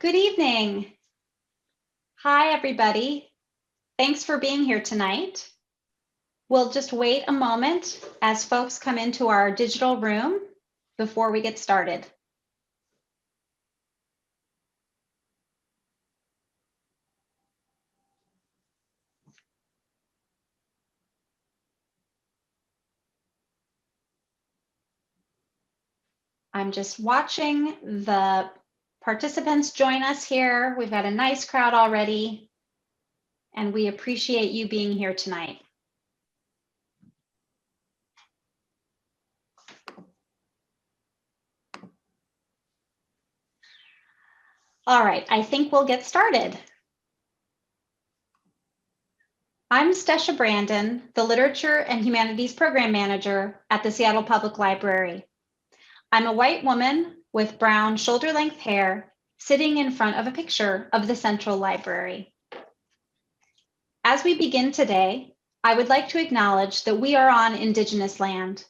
Good evening. Hi, everybody. Thanks for being here tonight. We'll just wait a moment as folks come into our digital room before we get started. I'm just watching the participants join us here. We've got a nice crowd already, and we appreciate you being here tonight. All right, I think we'll get started. I'm Stesha Brandon, the Literature and Humanities Program Manager at the Seattle Public Library. I'm a white woman with brown shoulder-length hair sitting in front of a picture of the Central Library. As we begin today, I would like to acknowledge that we are on Indigenous land.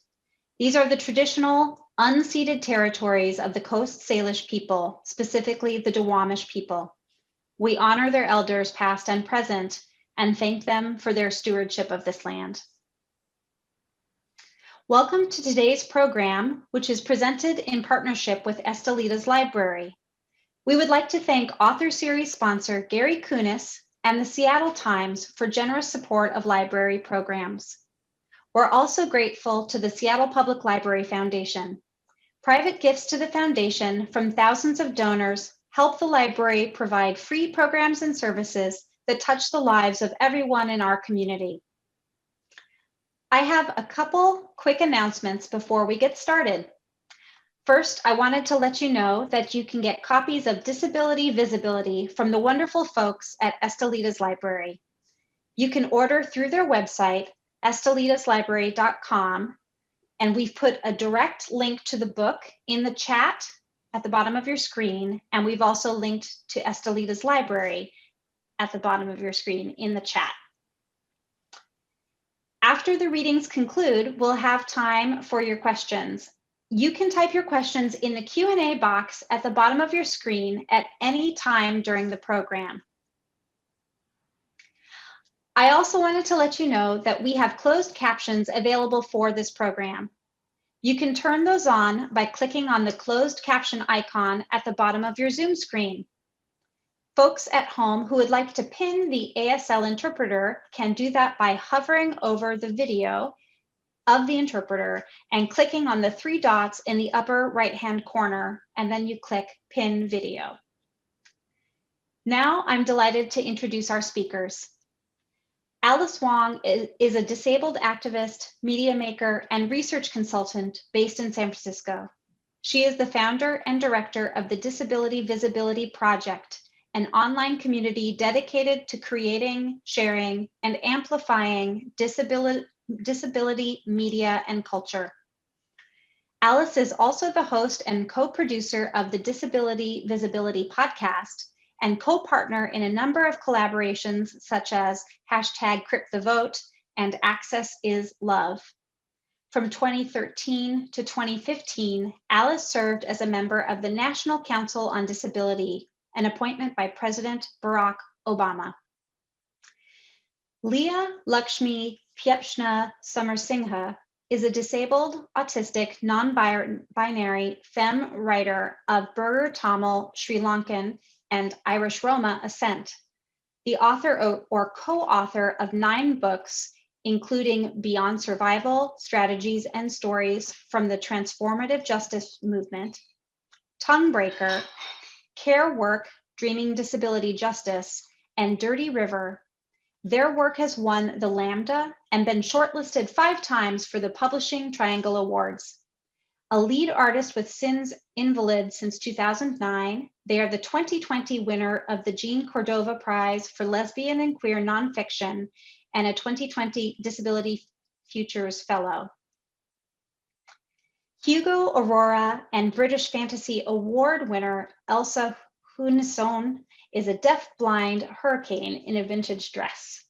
These are the traditional, unceded territories of the Coast Salish people, specifically the Duwamish people. We honor their elders past and present and thank them for their stewardship of this land. Welcome to today's program, which is presented in partnership with Estelitas Library. We would like to thank Author Series sponsor Gary Kunis and the Seattle Times for generous support of library programs. We're also grateful to the Seattle Public Library Foundation. Private gifts to the foundation from thousands of donors help the library provide free programs and services that touch the lives of everyone in our community. I have a couple quick announcements before we get started. First, I wanted to let you know that you can get copies of Disability Visibility from the wonderful folks at Estelitas Library. You can order through their website, estelitaslibrary.com, and we've put a direct link to the book in the chat at the bottom of your screen, and we've also linked to Estelitas Library at the bottom of your screen in the chat. After the readings conclude, we'll have time for your questions. You can type your questions in the Q&A box at the bottom of your screen at any time during the program. I also wanted to let you know that we have closed captions available for this program. You can turn those on by clicking on the closed caption icon at the bottom of your Zoom screen. Folks at home who would like to pin the ASL interpreter can do that by hovering over the video of the interpreter and clicking on the three dots in the upper right-hand corner, and then you click Pin Video. Now I'm delighted to introduce our speakers. Alice Wong is a disabled activist, media maker, and research consultant based in San Francisco. She is the founder and director of the Disability Visibility Project, an online community dedicated to creating, sharing, and amplifying disability media and culture. Alice is also the host and co-producer of the Disability Visibility podcast and co-partner in a number of collaborations such as #CryptTheVote and Access is Love. From 2013 to 2015, Alice served as a member of the National Council on Disability, an appointment by President Barack Obama. Leah Lakshmi Piepzna-Samarasinha is a disabled, autistic, non-binary femme writer of Burger Tamil, Sri Lankan, and Irish Roma ascent. The author or co-author of 9 books, including Beyond Survival, Strategies and Stories from the Transformative Justice Movement, Tonguebreaker, Care Work, Dreaming Disability Justice, and Dirty River. Their work has won the Lambda and been shortlisted 5 times for the Publishing Triangle Awards. A lead artist with Sins Invalid since 2009, they are the 2020 winner of the Jean Cordova Prize for Lesbian and Queer Nonfiction and a 2020 Disability Futures Fellow. Hugo, Aurora, and British Fantasy Award winner Elsa Hunson is a deaf-blind hurricane in a vintage dress.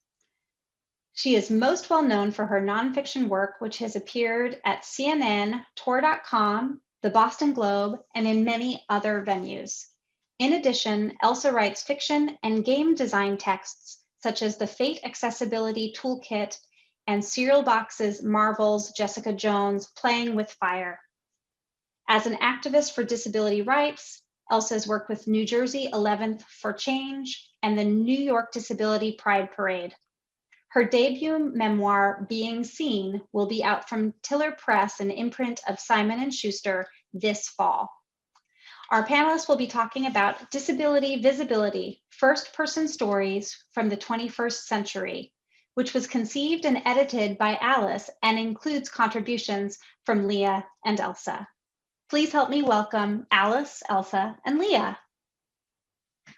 She is most well known for her nonfiction work, which has appeared at CNN, Tor.com, the Boston Globe, and in many other venues. In addition, Elsa writes fiction and game design texts, such as the Fate Accessibility Toolkit and Cereal Box's Marvel's Jessica Jones Playing with Fire. As an activist for disability rights, Elsa has worked with New Jersey 11th for Change and the New York Disability Pride Parade. Her debut memoir, Being Seen, will be out from Tiller Press, an imprint of Simon & Schuster, this fall. Our panelists will be talking about disability visibility, first-person stories from the 21st century, which was conceived and edited by Alice and includes contributions from Leah and Elsa. Please help me welcome Alice, Elsa, and Leah.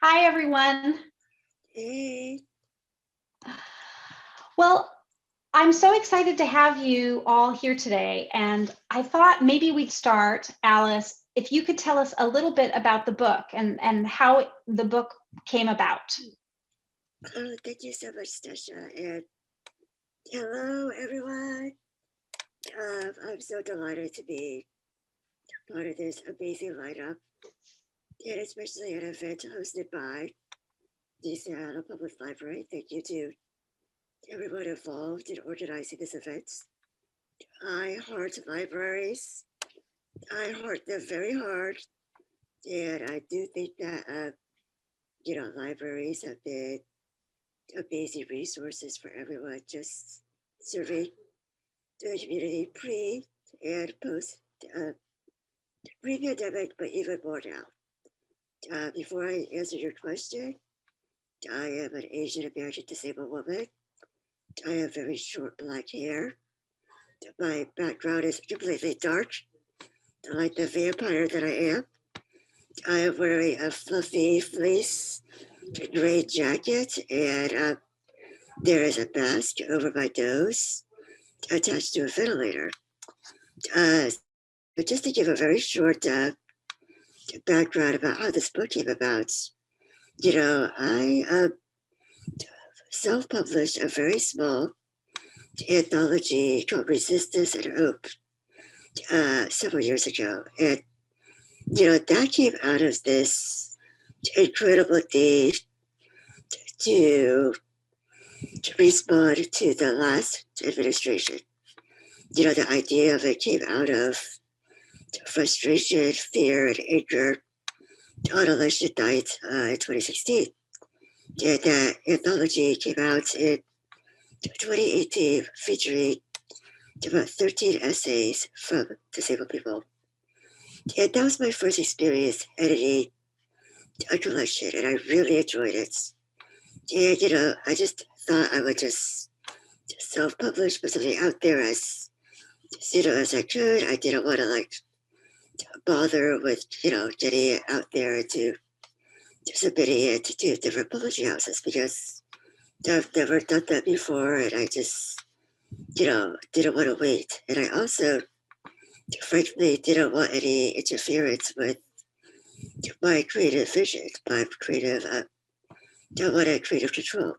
Hi, everyone. Hey. Well, I'm so excited to have you all here today, and I thought maybe we'd start, Alice, if you could tell us a little bit about the book and how the book came about. Thank you so much, Stasha, and hello, everyone. I'm so delighted to be part of this amazing lineup, and especially an event hosted by the Seattle Public Library. Thank you to everyone involved in organizing this event. I heart libraries. I heart them very hard, and I do think that libraries have been amazing resources for everyone, just serving the community pre and post pre-pandemic, but even more now. Before I answer your question, I am an Asian American disabled woman. I have very short black hair. My background is completely dark, like the vampire that I am. I am wearing a fluffy fleece gray jacket, and there is a mask over my nose attached to a ventilator. But just to give a very short background about how this book came about, I self-published a very small anthology called Resistance and Hope several years ago. And, that came out of this incredible need to respond to the last administration. The idea of it came out of frustration, fear, and anger on election night in 2016. And that anthology came out in 2018, featuring about 13 essays from disabled people. And that was my first experience editing a collection, and I really enjoyed it. And, I just thought I would just self-publish, put something out there as as I could. I didn't want to bother with, getting it out there to submitting it to different publishing houses, because I've never done that before, and I just, didn't want to wait. And I also, frankly, didn't want any interference with my creative vision, my creative, don't want a creative control.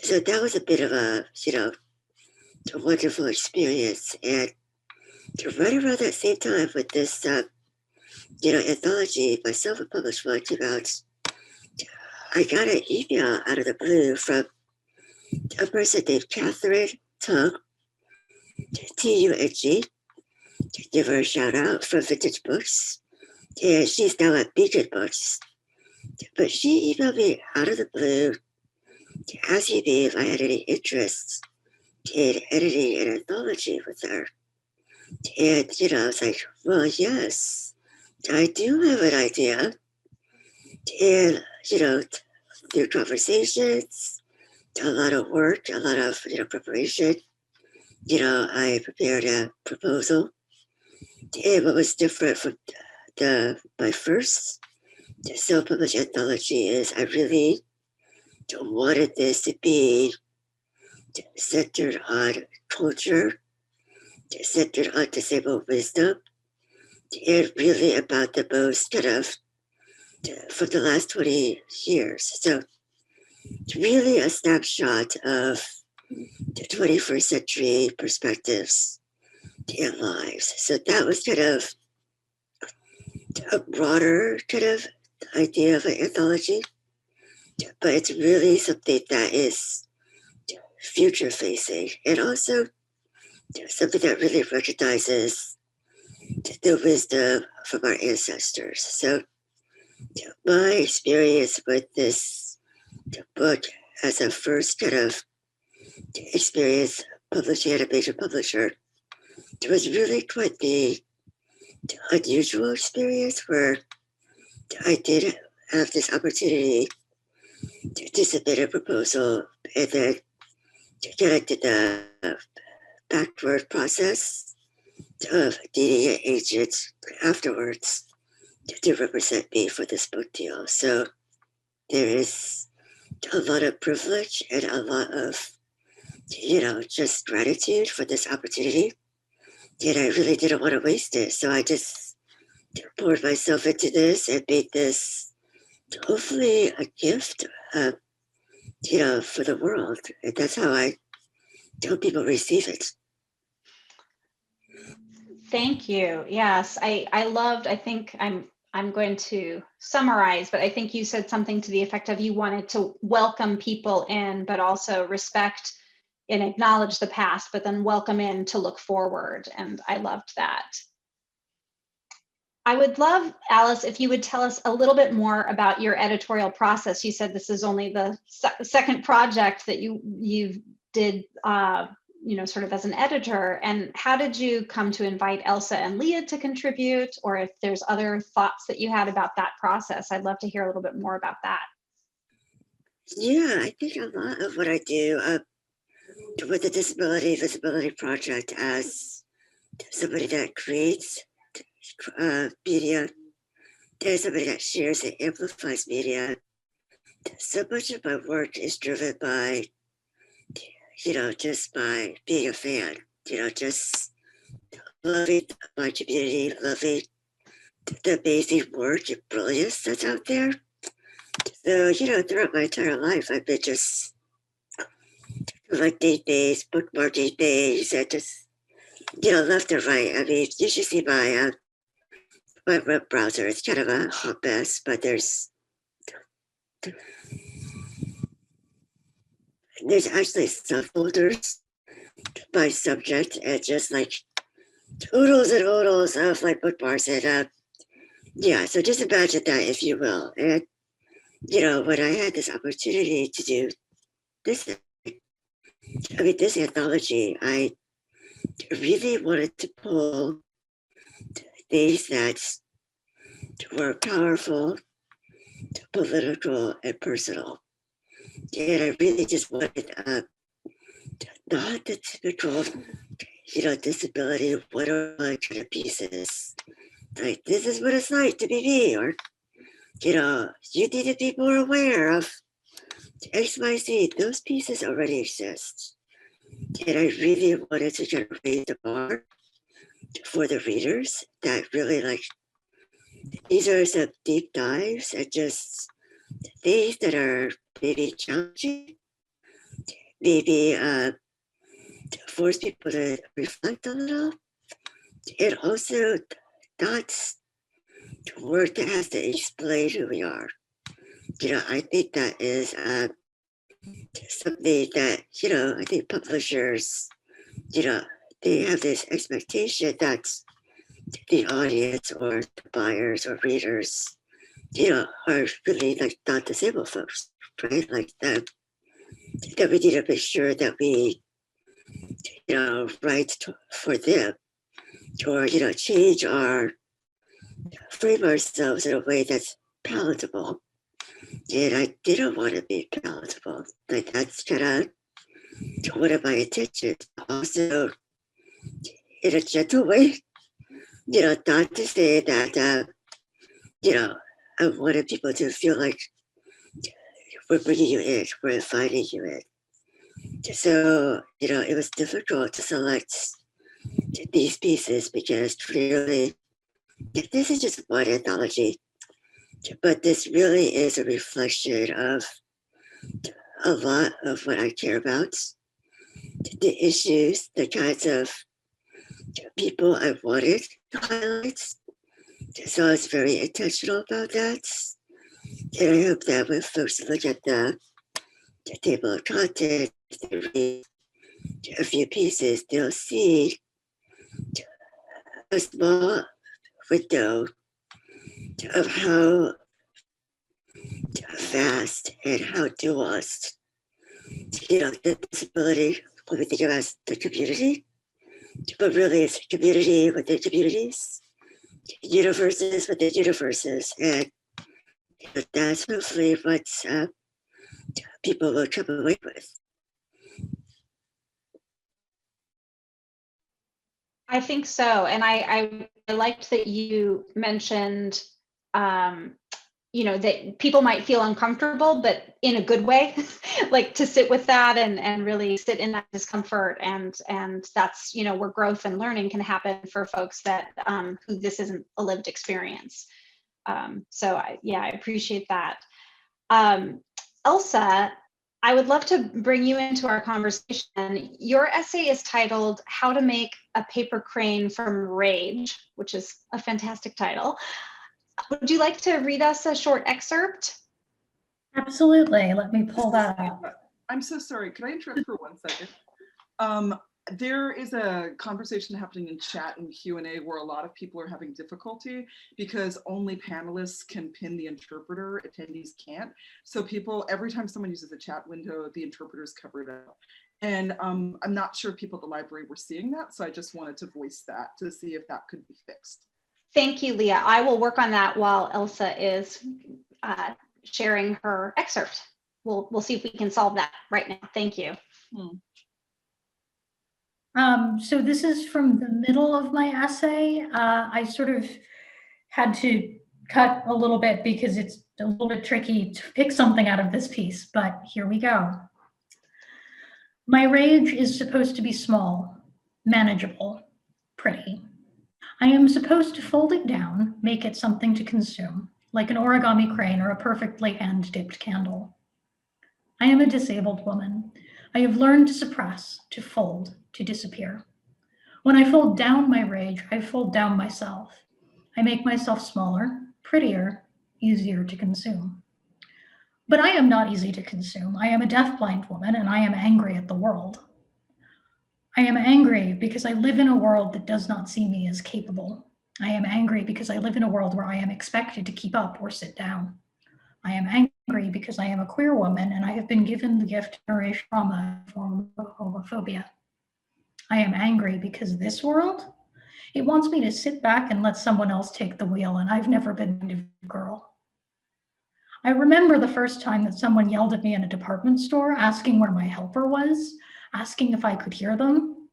So that was a bit of a wonderful experience. And right around that same time with this, anthology, my self-published one came out, I got an email out of the blue from a person named Catherine Tung, T-U-N-G, give her a shout out from Vintage Books. And she's now at Beacon Books. But she emailed me out of the blue, asking me if I had any interest in editing an anthology with her. And, I was like, well, yes, I do have an idea. And, through conversations, a lot of work, a lot of, preparation, I prepared a proposal. And what was different from my first self-published anthology is I really wanted this to be centered on culture, centered on disabled wisdom, and really about the most for the last 20 years. So really a snapshot of the 21st century perspectives and lives. So that was a broader idea of an anthology, but it's really something that is future facing and also something that really recognizes the wisdom from our ancestors. So my experience with this book as a first kind of experience publishing at a major publisher, it was really quite the unusual experience where I did have this opportunity to submit a proposal and then kind of did the backward process of needing an agent afterwards to represent me for this book deal. So there is a lot of privilege and a lot of, just gratitude for this opportunity. And I really didn't want to waste it. So I just poured myself into this and made this hopefully a gift, for the world. And that's how I hope people receive it. Thank you. Yes, I loved, I think I'm going to summarize, but I think you said something to the effect of you wanted to welcome people in, but also respect and acknowledge the past, but then welcome in to look forward. And I loved that. I would love, Alice, if you would tell us a little bit more about your editorial process. You said this is only the second project that you did, sort of as an editor. And how did you come to invite Elsa and Leah to contribute? Or if there's other thoughts that you had about that process, I'd love to hear a little bit more about that. Yeah, I think a lot of what I do with the Disability Visibility Project as somebody that creates media, there's somebody that shares and amplifies media. So much of my work is driven by, just by being a fan, just loving my community, loving the amazing work and brilliance that's out there. So, throughout my entire life, I've been just collecting things, bookmarking things, and just, left and right. I mean, you should see my web browser. It's kind of a hot mess, but there's actually subfolders by subject and just like oodles and oodles of like bookmarks. And so just imagine that, if you will. And, when I had this opportunity to do this anthology, I really wanted to pull things that were powerful, political, and personal. And I really just wanted not the typical, disability one-on-one kind of pieces. Like, this is what it's like to be me, or, you need to be more aware of XYZ. Those pieces already exist. And I really wanted to kind of raise the bar for the readers that really like, these are some deep dives and just things that are maybe challenging, maybe force people to reflect a little, and also not work that has to explain who we are. I think that is something that, I think publishers, they have this expectation that the audience or the buyers or readers, are really like not disabled folks, right? Like that we need to make sure that we, write for them, or, change frame ourselves in a way that's palatable. And I didn't want to be palatable. Like, that's kind of one of my intentions. Also, in a gentle way, not to say that, I wanted people to feel like we're bringing you in, we're inviting you in. So, it was difficult to select these pieces because clearly, this is just one anthology, but this really is a reflection of a lot of what I care about, the issues, the kinds of people I wanted to highlight. So I was very intentional about that. And I hope that when folks look at the table of contents, they read a few pieces, they'll see a small window of how vast and how nuanced, the disability, when we think about the community, but really it's community within communities, universes within universes, and that's hopefully what people will come away with. I think so. And I liked that you mentioned, that people might feel uncomfortable, but in a good way, like to sit with that and really sit in that discomfort. And that's, where growth and learning can happen for folks that who this isn't a lived experience. So I appreciate that. Elsa, I would love to bring you into our conversation. Your essay is titled How to Make a Paper Crane from Rage, which is a fantastic title. Would you like to read us a short excerpt? Absolutely. Let me pull that up. I'm so sorry. Could I interrupt for 1 second? There is a conversation happening in chat and Q&A where a lot of people are having difficulty because only panelists can pin the interpreter, attendees can't. So people, every time someone uses a chat window, the interpreters cover it up. And I'm not sure people at the library were seeing that, so I just wanted to voice that to see if that could be fixed. Thank you, Leah. I will work on that while Elsa is sharing her excerpt. We'll see if we can solve that right now. Thank you. So this is from the middle of my essay. I sort of had to cut a little bit because it's a little bit tricky to pick something out of this piece, but here we go. My rage is supposed to be small, manageable, pretty. I am supposed to fold it down, make it something to consume, like an origami crane or a perfectly hand-dipped candle. I am a disabled woman. I have learned to suppress, to fold, to disappear. When I fold down my rage, I fold down myself. I make myself smaller, prettier, easier to consume. But I am not easy to consume. I am a deafblind woman and I am angry at the world. I am angry because I live in a world that does not see me as capable. I am angry because I live in a world where I am expected to keep up or sit down. I am angry because I am a queer woman and I have been given the gift of racial trauma in the form of homophobia. I am angry because this world, it wants me to sit back and let someone else take the wheel, and I've never been a girl. I remember the first time that someone yelled at me in a department store asking where my helper was, asking if I could hear them.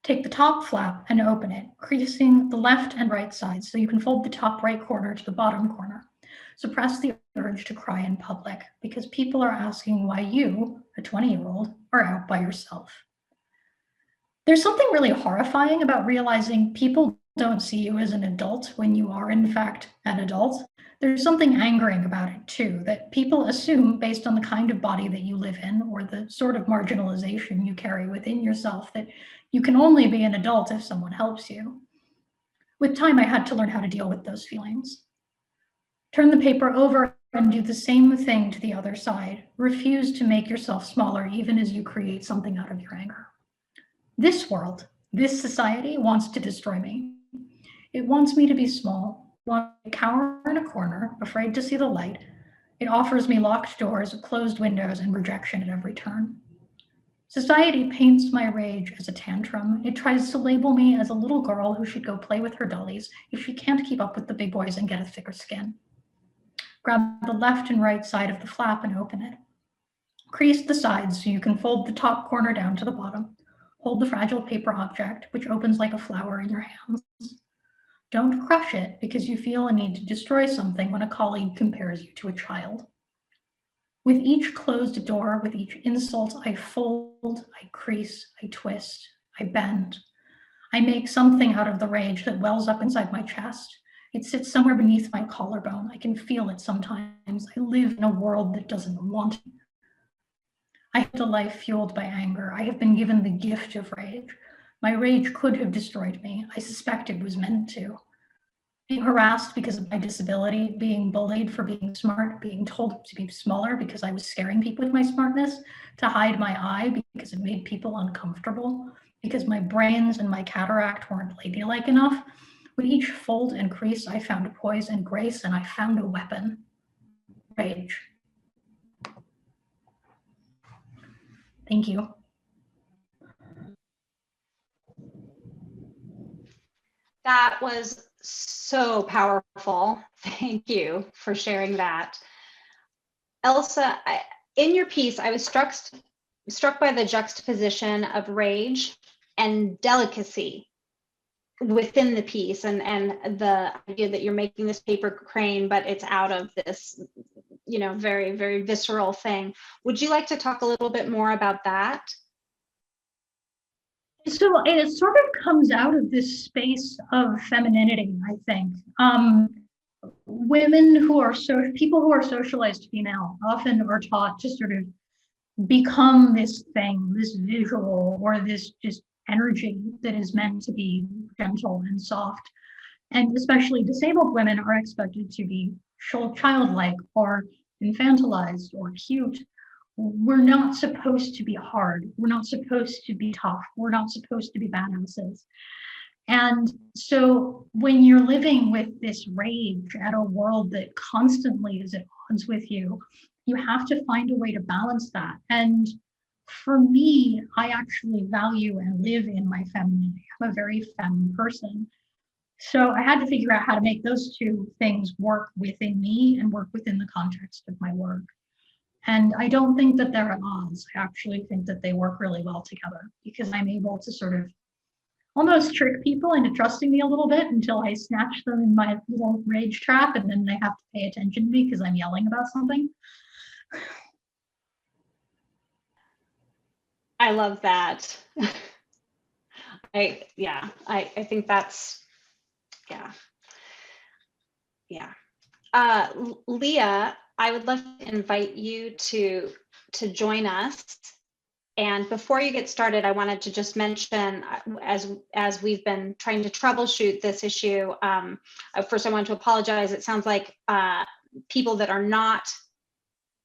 Take the top flap and open it, creasing the left and right sides so you can fold the top right corner to the bottom corner. Suppress the urge to cry in public because people are asking why you, a 20-year-old, are out by yourself. There's something really horrifying about realizing people don't see you as an adult when you are in fact an adult. There's something angering about it too, that people assume based on the kind of body that you live in or the sort of marginalization you carry within yourself that you can only be an adult if someone helps you. With time, I had to learn how to deal with those feelings. Turn the paper over and do the same thing to the other side. Refuse to make yourself smaller even as you create something out of your anger. This world, this society wants to destroy me. It wants me to be small, wants to cower in a corner, afraid to see the light. It offers me locked doors, closed windows, and rejection at every turn. Society paints my rage as a tantrum. It tries to label me as a little girl who should go play with her dollies if she can't keep up with the big boys and get a thicker skin. Grab the left and right side of the flap and open it. Crease the sides so you can fold the top corner down to the bottom. Hold the fragile paper object, which opens like a flower in your hands. Don't crush it because you feel a need to destroy something when a colleague compares you to a child. With each closed door, with each insult, I fold, I crease, I twist, I bend. I make something out of the rage that wells up inside my chest. It sits somewhere beneath my collarbone. I can feel it sometimes. I live in a world that doesn't want me. I had a life fueled by anger. I have been given the gift of rage. My rage could have destroyed me. I suspect it was meant to. being harassed because of my disability, being bullied for being smart, being told to be smaller because I was scaring people with my smartness, to hide my eye because it made people uncomfortable, because my brains and my cataract weren't ladylike enough. With each fold and crease, I found poise and grace, and I found a weapon: rage. Thank you. That was so powerful. Thank you for sharing that. Elsa, in your piece, I was struck by the juxtaposition of rage and delicacy within the piece, and the idea that you're making this paper crane, but it's out of this, you know, very, very visceral thing. Would you like to talk a little bit more about that? So it sort of comes out of this space of femininity, I think. Women who are people who are socialized female often are taught to sort of become this thing, this visual, or this just energy that is meant to be gentle and soft. And especially disabled women are expected to be childlike or infantilized or cute. We're not supposed to be hard. We're not supposed to be tough. We're not supposed to be badasses. And so when you're living with this rage at a world that constantly is at odds with you, you have to find a way to balance that. And for me, I actually value and live in my femininity. I'm a very femme person. So I had to figure out how to make those two things work within me and work within the context of my work. And I don't think that they're at odds. I actually think that they work really well together, because I'm able to sort of almost trick people into trusting me a little bit until I snatch them in my little rage trap, and then they have to pay attention to me because I'm yelling about something. I love that. I think that's, yeah. Leah, I would love to invite you to join us. And before you get started, I wanted to just mention, as we've been trying to troubleshoot this issue, first I want to apologize. It sounds like people that are not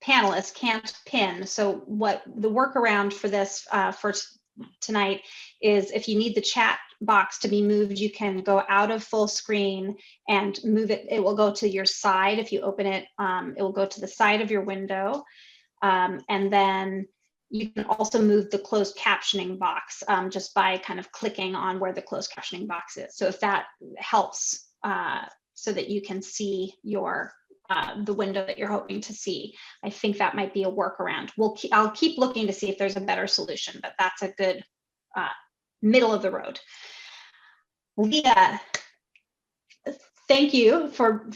panelists can't pin. So what the workaround for this for tonight is, if you need the chat box to be moved, you can go out of full screen and move it. It will go to your side. If you open it, it will go to the side of your window. And then you can also move the closed captioning box just by kind of clicking on where the closed captioning box is. So if that helps, so that you can see your the window that you're hoping to see, I think that might be a workaround. I'll keep looking to see if there's a better solution, but that's a good middle of the road. Leah, thank you for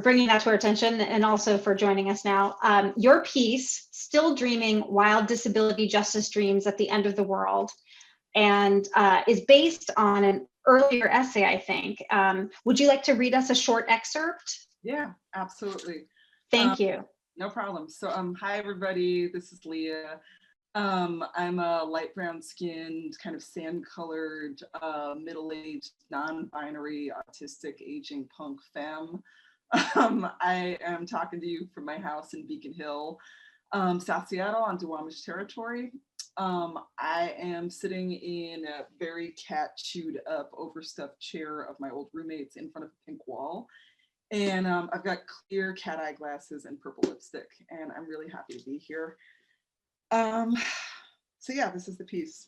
bringing that to our attention, and also for joining us now. Your piece, Still Dreaming Wild Disability Justice Dreams at the End of the World, and is based on an earlier essay, I think. Would you like to read us a short excerpt? Yeah, absolutely. Thank you. No problem. So hi everybody, this is Leah. I'm a light brown skinned, kind of sand colored, middle-aged, non-binary, autistic, aging punk femme. I am talking to you from my house in Beacon Hill, South Seattle on Duwamish territory. I am sitting in a very cat chewed up, overstuffed chair of my old roommates in front of a pink wall. And I've got clear cat eye glasses and purple lipstick, and I'm really happy to be here. So yeah, this is the piece.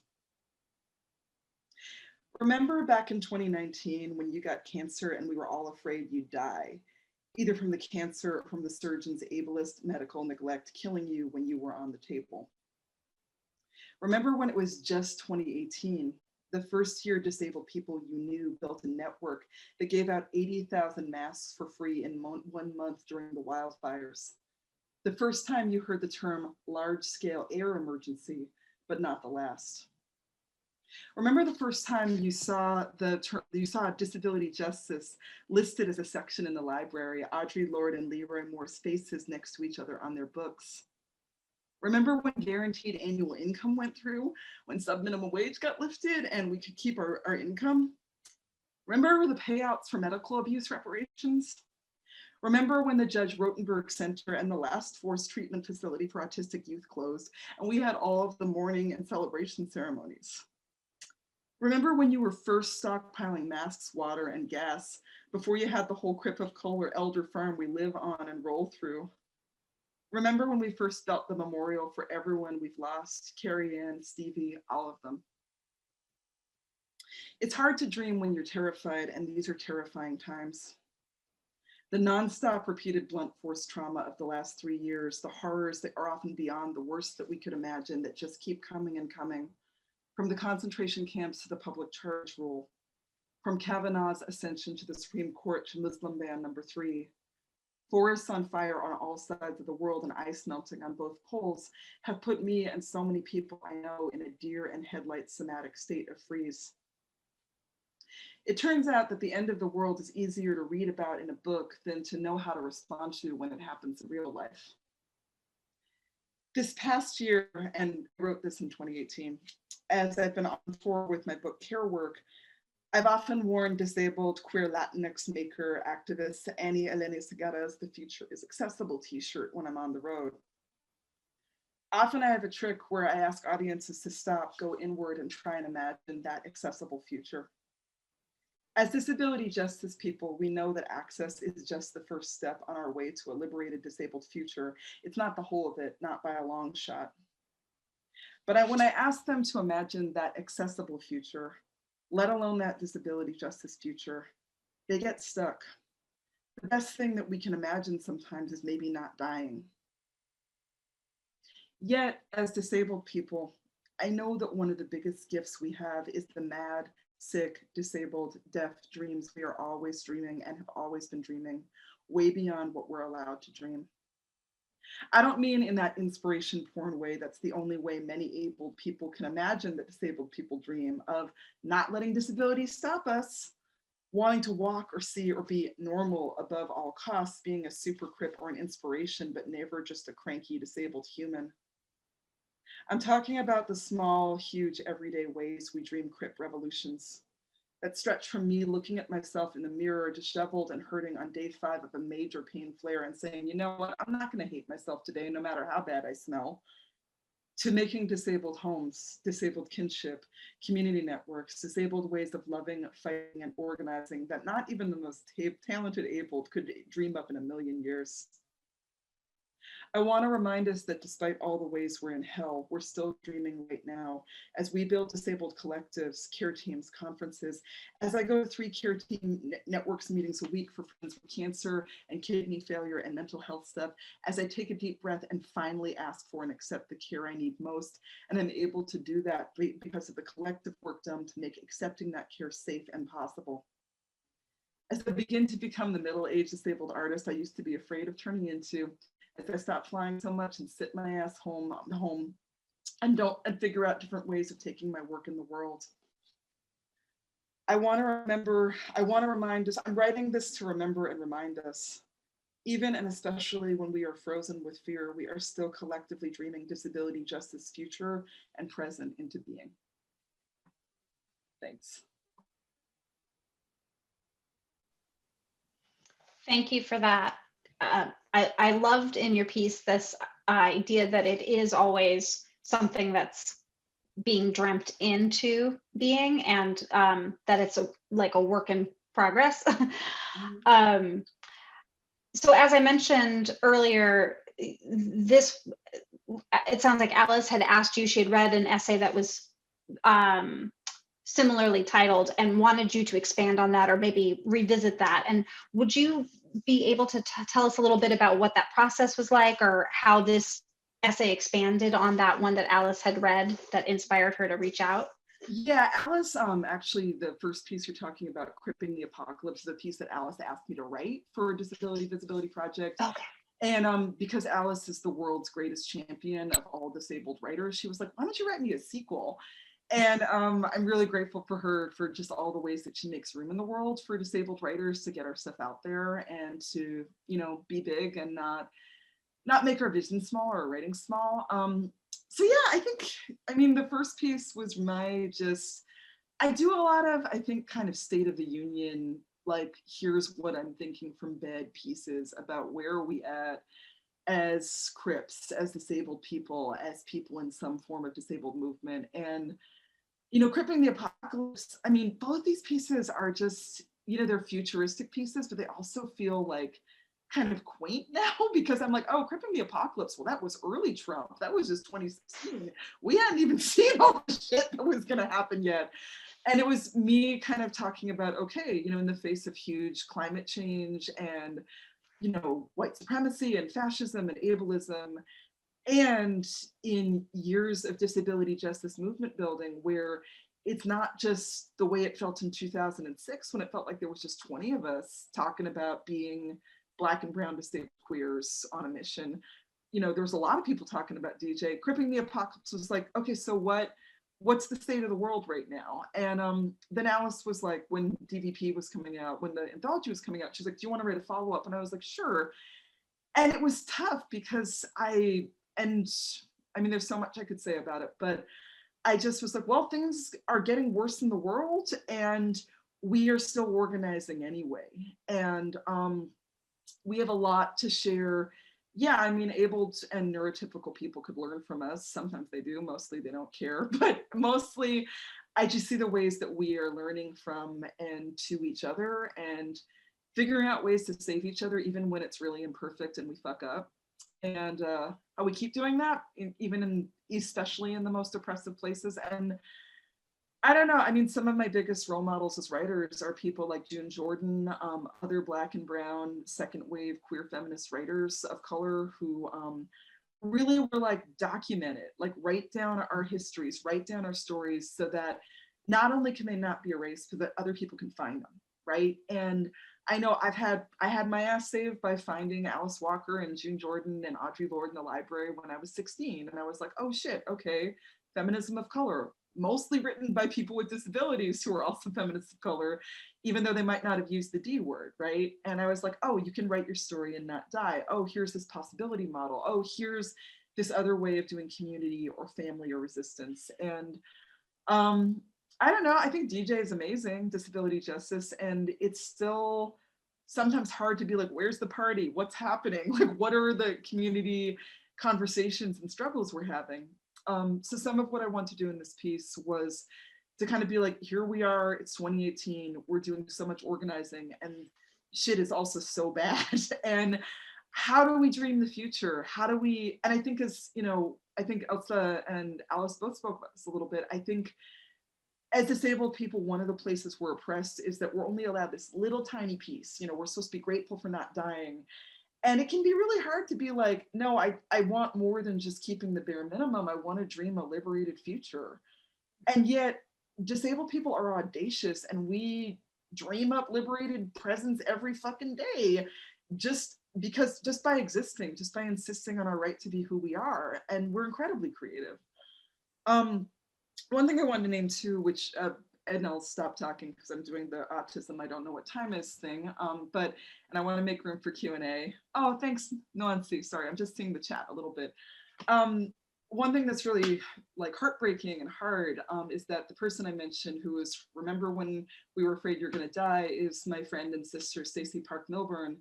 Remember back in 2019 when you got cancer and we were all afraid you'd die, either from the cancer or from the surgeon's ableist medical neglect killing you when you were on the table. Remember when it was just 2018, the first year disabled people you knew built a network that gave out 80,000 masks for free in 1 month during the wildfires. The first time you heard the term large-scale air emergency, but not the last. Remember the first time you saw disability justice listed as a section in the library, Audre Lorde and Leroy Moore's faces next to each other on their books. Remember when guaranteed annual income went through, when sub-minimum wage got lifted and we could keep our income? Remember the payouts for medical abuse reparations? Remember when the Judge Rotenberg Center and the last forced treatment facility for autistic youth closed, and we had all of the mourning and celebration ceremonies? Remember when you were first stockpiling masks, water, and gas before you had the whole Crip of Color Elder Farm we live on and roll through? Remember when we first felt the memorial for everyone we've lost, Carrie Ann, Stevie, all of them? It's hard to dream when you're terrified, and these are terrifying times. The nonstop repeated blunt force trauma of the last 3 years, the horrors that are often beyond the worst that we could imagine that just keep coming and coming, from the concentration camps to the public charge rule, from Kavanaugh's ascension to the Supreme Court to Muslim ban number 3, forests on fire on all sides of the world and ice melting on both poles have put me and so many people I know in a deer and headlight somatic state of freeze. It turns out that the end of the world is easier to read about in a book than to know how to respond to when it happens in real life. This past year, and I wrote this in 2018, as I've been on tour with my book Care Work, I've often worn disabled queer Latinx maker activist Annie Eleni Segarra's "The Future is Accessible" t-shirt when I'm on the road. Often I have a trick where I ask audiences to stop, go inward, and try and imagine that accessible future. As disability justice people, we know that access is just the first step on our way to a liberated disabled future. It's not the whole of it, not by a long shot. But when I ask them to imagine that accessible future, let alone that disability justice future, they get stuck. The best thing that we can imagine sometimes is maybe not dying. Yet, as disabled people, I know that one of the biggest gifts we have is the mad, sick, disabled, deaf dreams we are always dreaming and have always been dreaming, way beyond what we're allowed to dream. I don't mean in that inspiration porn way that's the only way many able people can imagine that disabled people dream, of not letting disability stop us, wanting to walk or see or be normal above all costs, being a super crip or an inspiration, but never just a cranky disabled human. I'm talking about the small, huge, everyday ways we dream crip revolutions that stretch from me looking at myself in the mirror, disheveled and hurting on day 5 of a major pain flare and saying, you know what, I'm not going to hate myself today, no matter how bad I smell, to making disabled homes, disabled kinship, community networks, disabled ways of loving, fighting, and organizing that not even the most talented abled could dream up in a million years. I want to remind us that despite all the ways we're in hell, we're still dreaming right now as we build disabled collectives, care teams, conferences, as I go to 3 care team networks meetings a week for friends with cancer and kidney failure and mental health stuff, as I take a deep breath and finally ask for and accept the care I need most. And I'm able to do that because of the collective work done to make accepting that care safe and possible. As I begin to become the middle-aged disabled artist I used to be afraid of turning into, as I stop flying so much and sit my ass home and figure out different ways of taking my work in the world. I want to remind us, I'm writing this to remember and remind us, even and especially when we are frozen with fear, we are still collectively dreaming disability justice future and present into being. Thanks. Thank you for that. I loved in your piece this idea that it is always something that's being dreamt into being, and that it's like a work in progress. So as I mentioned earlier, it sounds like Alice had asked you, she had read an essay that was similarly titled and wanted you to expand on that or maybe revisit that. And would you be able to tell us a little bit about what that process was like, or how this essay expanded on that one that Alice had read that inspired her to reach out? Yeah, Alice, actually the first piece you're talking about, Cripping the Apocalypse, is a piece that Alice asked me to write for Disability Visibility Project. Okay. And because Alice is the world's greatest champion of all disabled writers, she was like, why don't you write me a sequel? And I'm really grateful for her for just all the ways that she makes room in the world for disabled writers to get our stuff out there and to, you know, be big and not make our vision small or writing small. So yeah, I mean, the first piece was I do a lot of, I think, kind of State of the Union, like, here's what I'm thinking from bed pieces about where are we at as Crips, as disabled people, as people in some form of disabled movement. And, you know, Cripping the Apocalypse, I mean, both these pieces are just, you know, they're futuristic pieces, but they also feel like kind of quaint now, because I'm like, oh, Cripping the Apocalypse, well, that was early Trump. That was just 2016. We hadn't even seen all the shit that was going to happen yet. And it was me kind of talking about, okay, you know, in the face of huge climate change and, you know, white supremacy and fascism and ableism, and in years of disability justice movement building, where it's not just the way it felt in 2006, when it felt like there was just 20 of us talking about being Black and brown disabled queers on a mission. You know, there was a lot of people talking about DJ. Cripping the Apocalypse was like, okay, so what's the state of the world right now? And then Alice was like, when DVP was coming out, when the anthology was coming out, she's like, do you want to write a follow-up? And I was like, sure. And it was tough because I mean, there's so much I could say about it, but I just was like, well, things are getting worse in the world and we are still organizing anyway. And we have a lot to share. Yeah, I mean, abled and neurotypical people could learn from us. Sometimes they do, mostly they don't care, but mostly I just see the ways that we are learning from and to each other and figuring out ways to save each other, even when it's really imperfect and we fuck up. And how we keep doing that, especially in the most oppressive places. And I don't know, I mean, some of my biggest role models as writers are people like June Jordan, other Black and brown second wave queer feminist writers of color who really were like, document it, like write down our histories, write down our stories so that not only can they not be erased, but that other people can find them, right? And I know I had my ass saved by finding Alice Walker and June Jordan and Audre Lorde in the library when I was 16. And I was like, oh shit, okay, feminism of color, mostly written by people with disabilities who are also feminists of color, even though they might not have used the D word, right? And I was like, oh, you can write your story and not die. Oh, here's this possibility model. Oh, here's this other way of doing community or family or resistance. And I don't know, I think DJ is amazing, disability justice, and it's still sometimes hard to be like, where's the party? What's happening? Like, what are the community conversations and struggles we're having? So some of what I want to do in this piece was to kind of be like, here we are, it's 2018, we're doing so much organizing and shit is also so bad. And how do we dream the future? How do we, and I think as, you know, I think Elsa and Alice both spoke about this a little bit. I think as disabled people, one of the places we're oppressed is that we're only allowed this little tiny piece. You know, we're supposed to be grateful for not dying. And it can be really hard to be like, no, I want more than just keeping the bare minimum. I want to dream a liberated future. And yet disabled people are audacious and we dream up liberated presents every fucking day just by existing, just by insisting on our right to be who we are. And we're incredibly creative. One thing I wanted to name too, which Ed and I'll stop talking because I'm doing the autism I don't know what time is thing, and I want to make room for Q&A. Oh, thanks, Nancy, sorry, I'm just seeing the chat a little bit. One thing that's really like heartbreaking and hard is that the person I mentioned who was, remember when we were afraid you're gonna die, is my friend and sister, Stacey Park Milburn,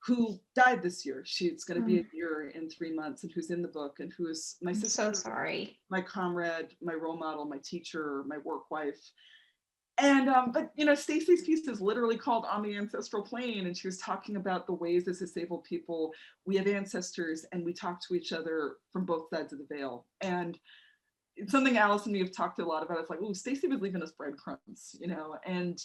who died this year. It's going to be a year in 3 months, and who's in the book, and who is my sister, I'm so sorry, my comrade, my role model, my teacher, my work wife. And but you know, Stacey's piece is literally called On the Ancestral Plane, and she was talking about the ways as disabled people we have ancestors and we talk to each other from both sides of the veil. And it's something Alice and me have talked a lot about. It's like, oh, Stacey was leaving us breadcrumbs, you know, and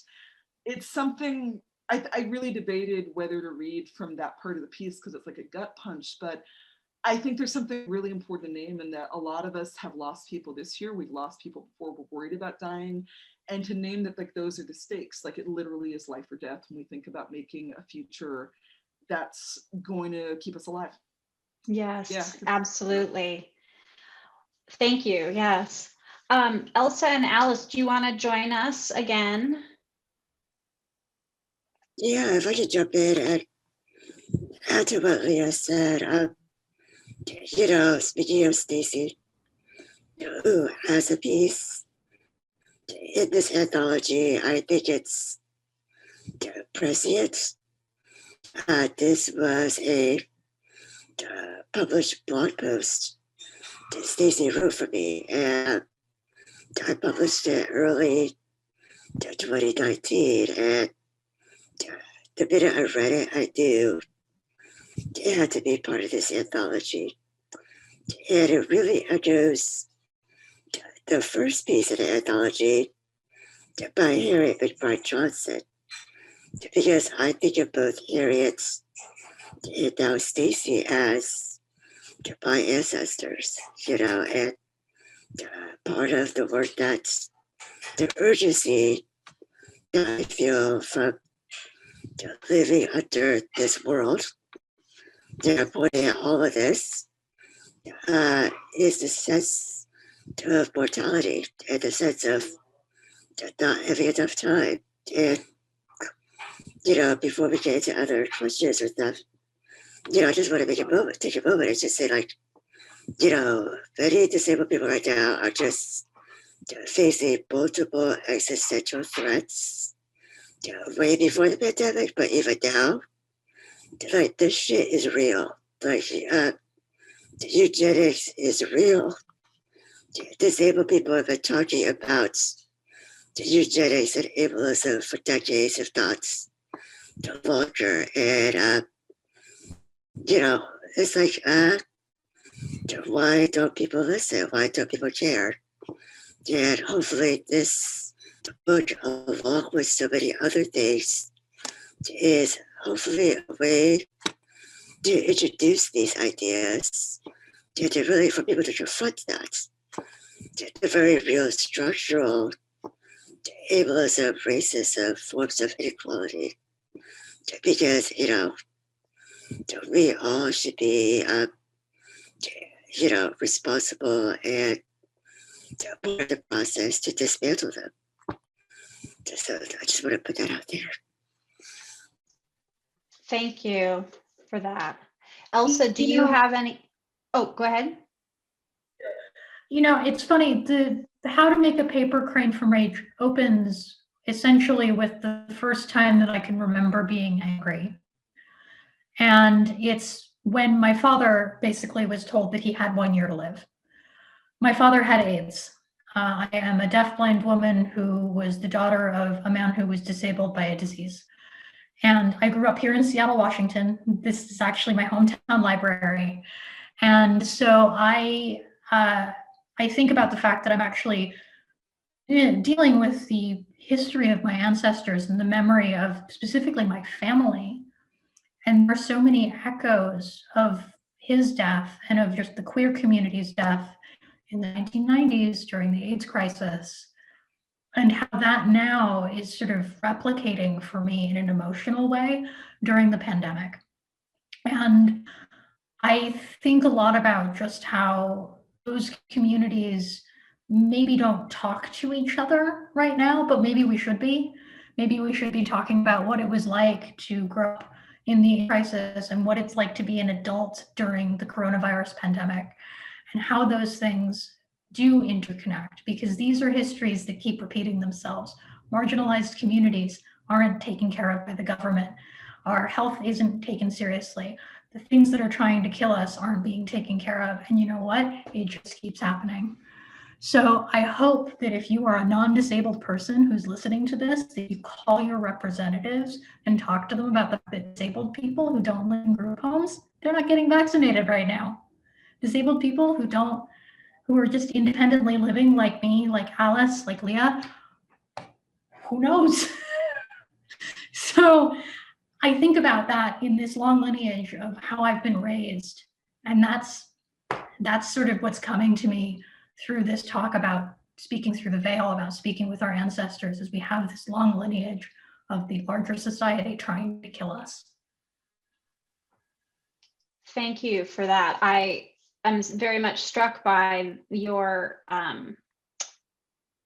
it's something I really debated whether to read from that part of the piece because it's like a gut punch, but I think there's something really important to name, in that a lot of us have lost people this year. We've lost people before, we're worried about dying, and to name that like those are the stakes, like it literally is life or death when we think about making a future that's going to keep us alive. yes, Yeah. absolutely. Thank you, yes. Elsa and Alice, do you want to join us again? Yeah, if I could jump in and add to what Leah said, you know, speaking of Stacey, who has a piece in this anthology, I think it's prescient. This was a published blog post that Stacey wrote for me, and I published it early 2019, and the minute I read it, I knew it had to be part of this anthology. And it really echoes the first piece of the anthology by Harriet McBride Johnson, because I think of both Harriet and now Stacey as my ancestors, and part of the work that's the urgency that I feel from living under this world, pointing at all of this, is the sense of mortality and the sense of not having enough time. And, before we get into other questions or stuff, I just want to take a moment and just say, like, many disabled people right now are just facing multiple existential threats, way before the pandemic, but even now, like, this shit is real. Like, eugenics is real. Disabled people have been talking about eugenics and ableism for decades, if not longer. And, it's like, why don't people listen? Why don't people care? And hopefully this book, along with so many other things, is hopefully a way to introduce these ideas, to really for people to confront that, the very real structural ableism, racism, forms of inequality. Because, we all should be, responsible and part of the process to dismantle them. So I just want to put that out there. Thank you for that. Elsa, do you have any? Oh, go ahead. It's funny, the How to Make a Paper Crane from Rage opens essentially with the first time that I can remember being angry. And it's when my father basically was told that he had 1 year to live. My father had AIDS. I am a deafblind woman who was the daughter of a man who was disabled by a disease. And I grew up here in Seattle, Washington. This is actually my hometown library. And so I think about the fact that I'm actually dealing with the history of my ancestors and the memory of specifically my family. And there are so many echoes of his death and of just the queer community's death in the 1990s during the AIDS crisis, and how that now is sort of replicating for me in an emotional way during the pandemic. And I think a lot about just how those communities maybe don't talk to each other right now, but maybe we should be. Maybe we should be talking about what it was like to grow up in the crisis and what it's like to be an adult during the coronavirus pandemic, and how those things do interconnect, because these are histories that keep repeating themselves. Marginalized communities aren't taken care of by the government. Our health isn't taken seriously. The things that are trying to kill us aren't being taken care of. And you know what? It just keeps happening. So I hope that if you are a non-disabled person who's listening to this, that you call your representatives and talk to them about the disabled people who don't live in group homes. They're not getting vaccinated right now. Disabled people who are just independently living like me, like Alice, like Leah, who knows? So I think about that in this long lineage of how I've been raised. And that's sort of what's coming to me through this talk about speaking through the veil, about speaking with our ancestors, as we have this long lineage of the larger society trying to kill us. Thank you for that. I'm very much struck by your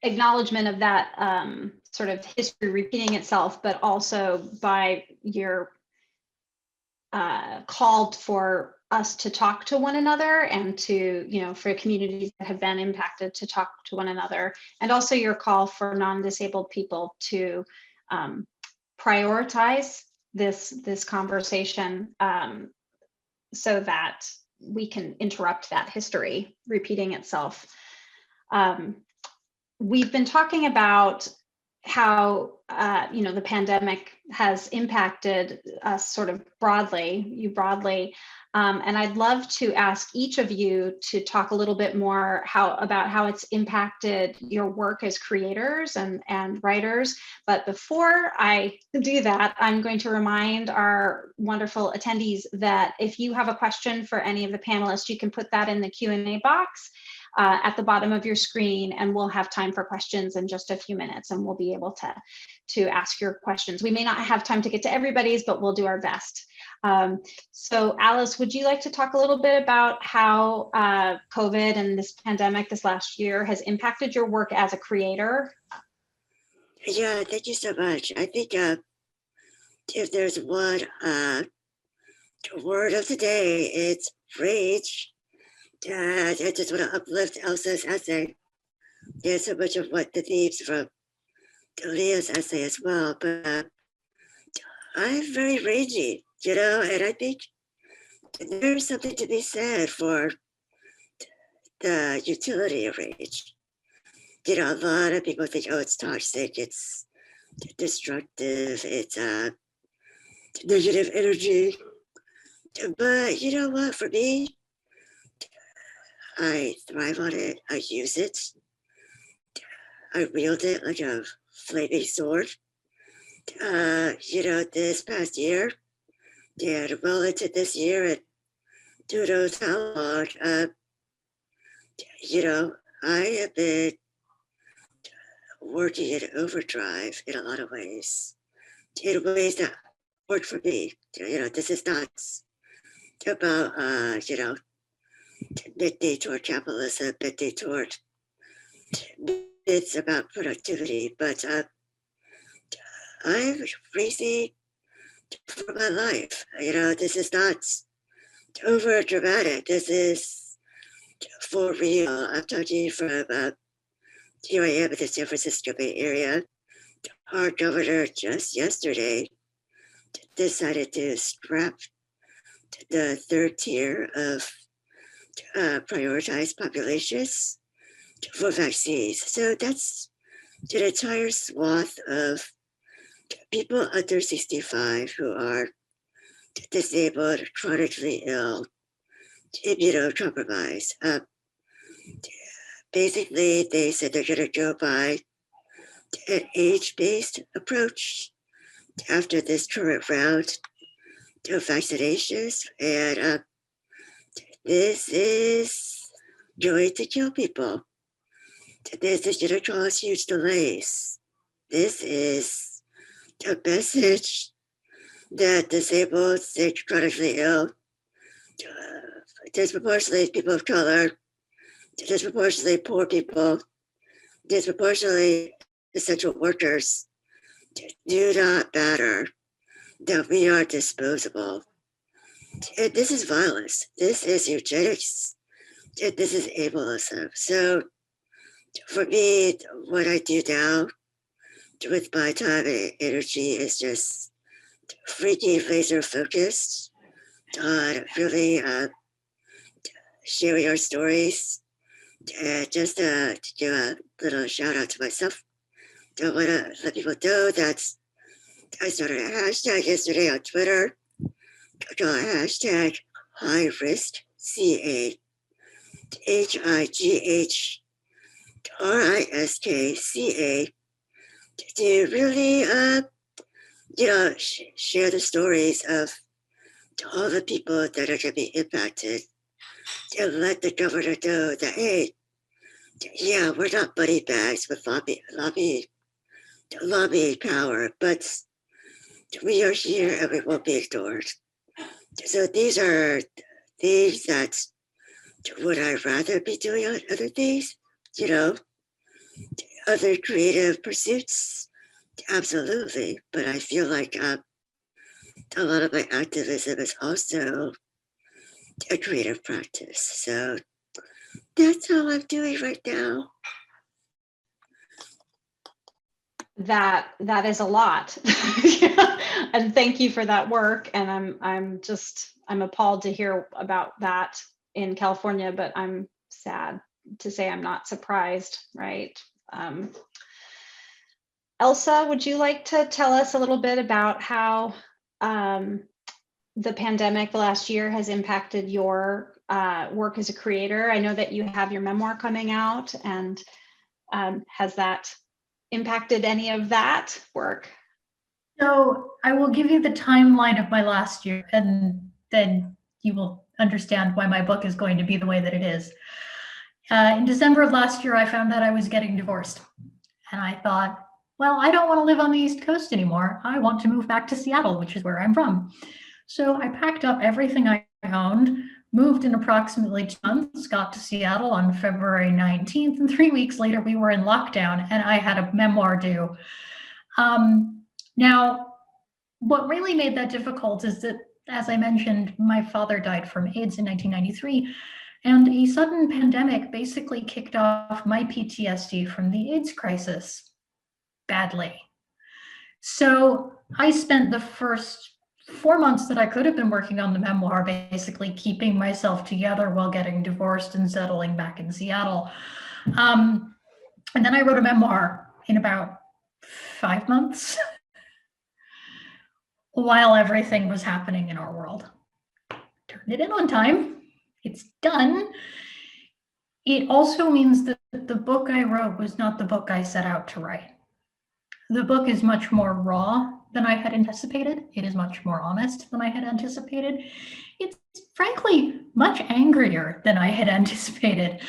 acknowledgement of that sort of history repeating itself, but also by your call for us to talk to one another and to, for communities that have been impacted to talk to one another, and also your call for non-disabled people to prioritize this conversation so that we can interrupt that history repeating itself. We've been talking about how the pandemic has impacted us sort of broadly, and I'd love to ask each of you to talk a little bit more about how it's impacted your work as creators and writers. But before I do that, I'm going to remind our wonderful attendees that if you have a question for any of the panelists, you can put that in the Q&A box at the bottom of your screen, and we'll have time for questions in just a few minutes, and we'll be able to ask your questions. We may not have time to get to everybody's, but we'll do our best. So Alice, would you like to talk a little bit about how COVID and this pandemic this last year has impacted your work as a creator? Yeah, thank you so much. I think if there's one word of the day, it's rage. I just want to uplift Elsa's essay. There's so much of what the themes from Leah's essay as well, but I'm very ragey, and I think there's something to be said for the utility of rage. A lot of people think, oh, it's toxic, it's destructive, it's negative energy. But you know what, for me, I thrive on it, I use it, I wield it like a flaming sword. This past year, and well into this year, and who knows how long, I have been working in overdrive in a lot of ways, in ways that work for me. This is not about, bending toward capitalism, bending toward it's about productivity, but I'm racing for my life. This is not over dramatic. This is for real. I'm talking from here I am in the San Francisco Bay Area. Our governor just yesterday decided to scrap the third tier of prioritized populations for vaccines. So that's an entire swath of people under 65 who are disabled, chronically ill, immunocompromised. Basically, they said they're going to go by an age-based approach after this current round of vaccinations, and this is going to kill people. This is going to cause huge delays. This is a message that disabled, sick, chronically ill, disproportionately people of color, disproportionately poor people, disproportionately essential workers do not matter, that we are disposable. And this is violence. This is eugenics. And this is ableism. So for me, what I do now with my time and energy is just freaking laser focused on really sharing our stories. And just to do a little shout out to myself, I want to let people know that I started a hashtag yesterday on Twitter called hashtag high risk CA, HIGHRISKCA, to really share the stories of all the people that are going to be impacted, and let the governor know that, hey, yeah, we're not money bags with lobbying power, but we are here and we won't be ignored. So these are things that would I rather be doing on other things, other creative pursuits? Absolutely. But I feel like a lot of my activism is also a creative practice. So that's all I'm doing right now. That is a lot. And thank you for that work. And I'm appalled to hear about that in California, but I'm sad to say I'm not surprised, right? Elsa, would you like to tell us a little bit about how the pandemic the last year has impacted your work as a creator? I know that you have your memoir coming out, and has that impacted any of that work? So I will give you the timeline of my last year, and then you will understand why my book is going to be the way that it is. In December of last year, I found out I was getting divorced. And I thought, well, I don't want to live on the East Coast anymore. I want to move back to Seattle, which is where I'm from. So I packed up everything I owned, moved in approximately 2 months, got to Seattle on February 19th, and 3 weeks later we were in lockdown and I had a memoir due. Now, what really made that difficult is that, as I mentioned, my father died from AIDS in 1993, and a sudden pandemic basically kicked off my PTSD from the AIDS crisis badly. So I spent the first 4 months that I could have been working on the memoir, basically keeping myself together while getting divorced and settling back in Seattle. And then I wrote a memoir in about 5 months while everything was happening in our world. Turned it in on time. It's done. It also means that the book I wrote was not the book I set out to write. The book is much more raw than I had anticipated. It is much more honest than I had anticipated. It's frankly much angrier than I had anticipated.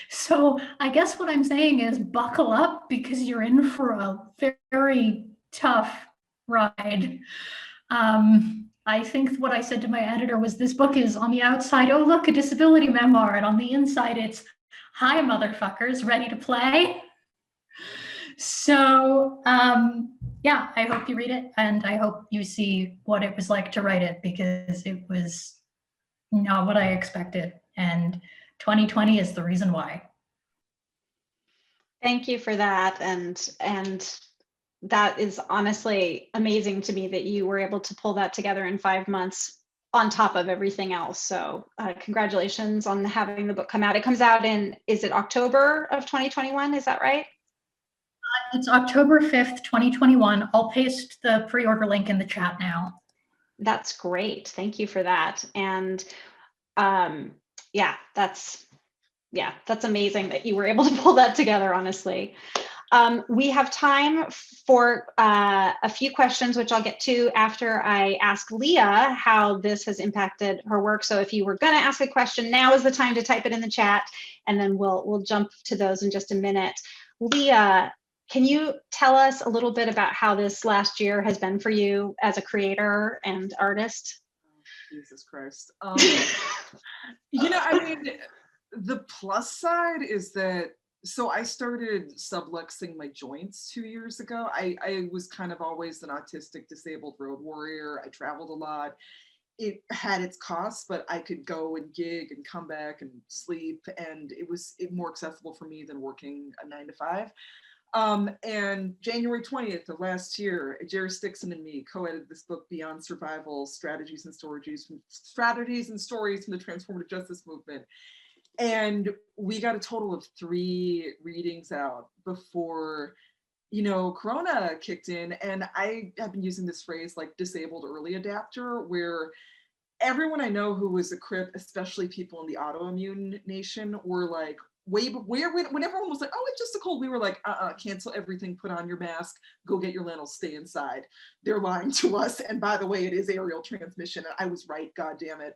So I guess what I'm saying is buckle up, because you're in for a very tough ride. I think what I said to my editor was, this book is on the outside, oh look, a disability memoir, and on the inside it's, hi motherfuckers, ready to play? So yeah, I hope you read it, and I hope you see what it was like to write it, because it was not what I expected, and 2020 is the reason why. Thank you for that. And that is honestly amazing to me that you were able to pull that together in 5 months on top of everything else. So congratulations on having the book come out. It comes out in, is it October of 2021? Is that right? It's October 5th, 2021. I'll paste the pre-order link in the chat now. That's great. Thank you for that. And yeah, that's amazing that you were able to pull that together, honestly. We have time for a few questions, which I'll get to after I ask Leah how this has impacted her work. So if you were going to ask a question, now is the time to type it in the chat, and then we'll jump to those in just a minute. Leah, can you tell us a little bit about how this last year has been for you as a creator and artist? Jesus Christ. You know, I mean, the plus side is that, so I started subluxing my joints 2 years ago. I was kind of always an autistic, disabled road warrior. I traveled a lot. It had its costs, but I could go and gig and come back and sleep, and it was more accessible for me than working a 9 to 5. And January 20th of last year, Jerry Stickson and me co-edited this book, Beyond Survival, Strategies and Stories from the Transformative Justice Movement. And we got a total of 3 readings out before, you know, Corona kicked in. And I have been using this phrase like disabled early adapter, where everyone I know who was a CRIP, especially people in the autoimmune nation, were like, when everyone was like, oh, it's just a cold, we were like, cancel everything, put on your mask, go get your lentils, stay inside. They're lying to us. And by the way, it is aerial transmission. I was right, God damn it.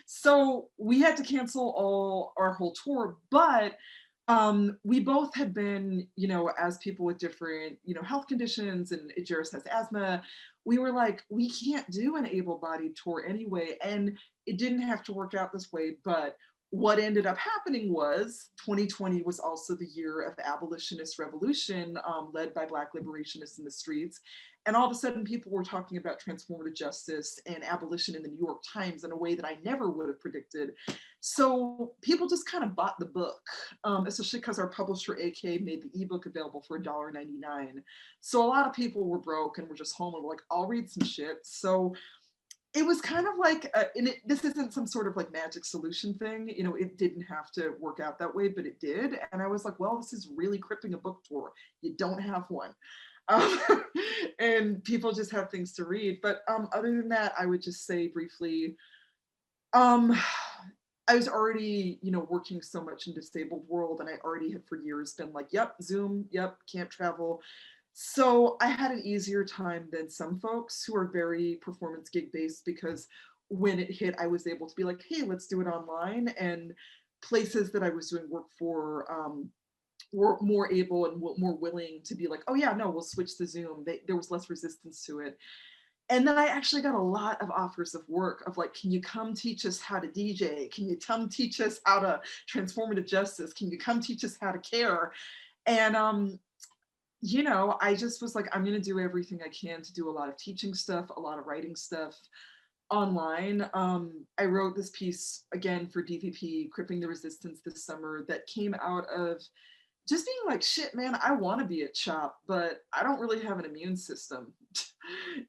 So we had to cancel our whole tour, but we both had been, you know, as people with different, you know, health conditions, and Jairus has asthma, we were like, we can't do an able-bodied tour anyway. And it didn't have to work out this way, but what ended up happening was 2020 was also the year of the abolitionist revolution, led by Black liberationists in the streets. And all of a sudden people were talking about transformative justice and abolition in the New York Times in a way that I never would have predicted. So people just kind of bought the book, especially because our publisher AK made the ebook available for $1.99. So a lot of people were broke and were just home and were like, I'll read some shit. So it was kind of like, this isn't some sort of like magic solution thing, you know, it didn't have to work out that way, but it did. And I was like, well, this is really cripping a book tour. You don't have one. And people just have things to read. But other than that, I would just say briefly, I was already, you know, working so much in disabled world, and I already had for years been like, yep, Zoom, yep, can't travel. So I had an easier time than some folks who are very performance gig based, because when it hit, I was able to be like, hey, let's do it online. And places that I was doing work for were more able and more willing to be like, oh yeah, no, we'll switch to Zoom. There was less resistance to it. And then I actually got a lot of offers of work of like, can you come teach us how to DJ? Can you come teach us how to transformative justice? Can you come teach us how to care? And you know, I just was like, I'm going to do everything I can to do a lot of teaching stuff, a lot of writing stuff online. I wrote this piece again for DVP, Cripping the Resistance, this summer, that came out of just being like, shit, man, I want to be a CHOP, but I don't really have an immune system,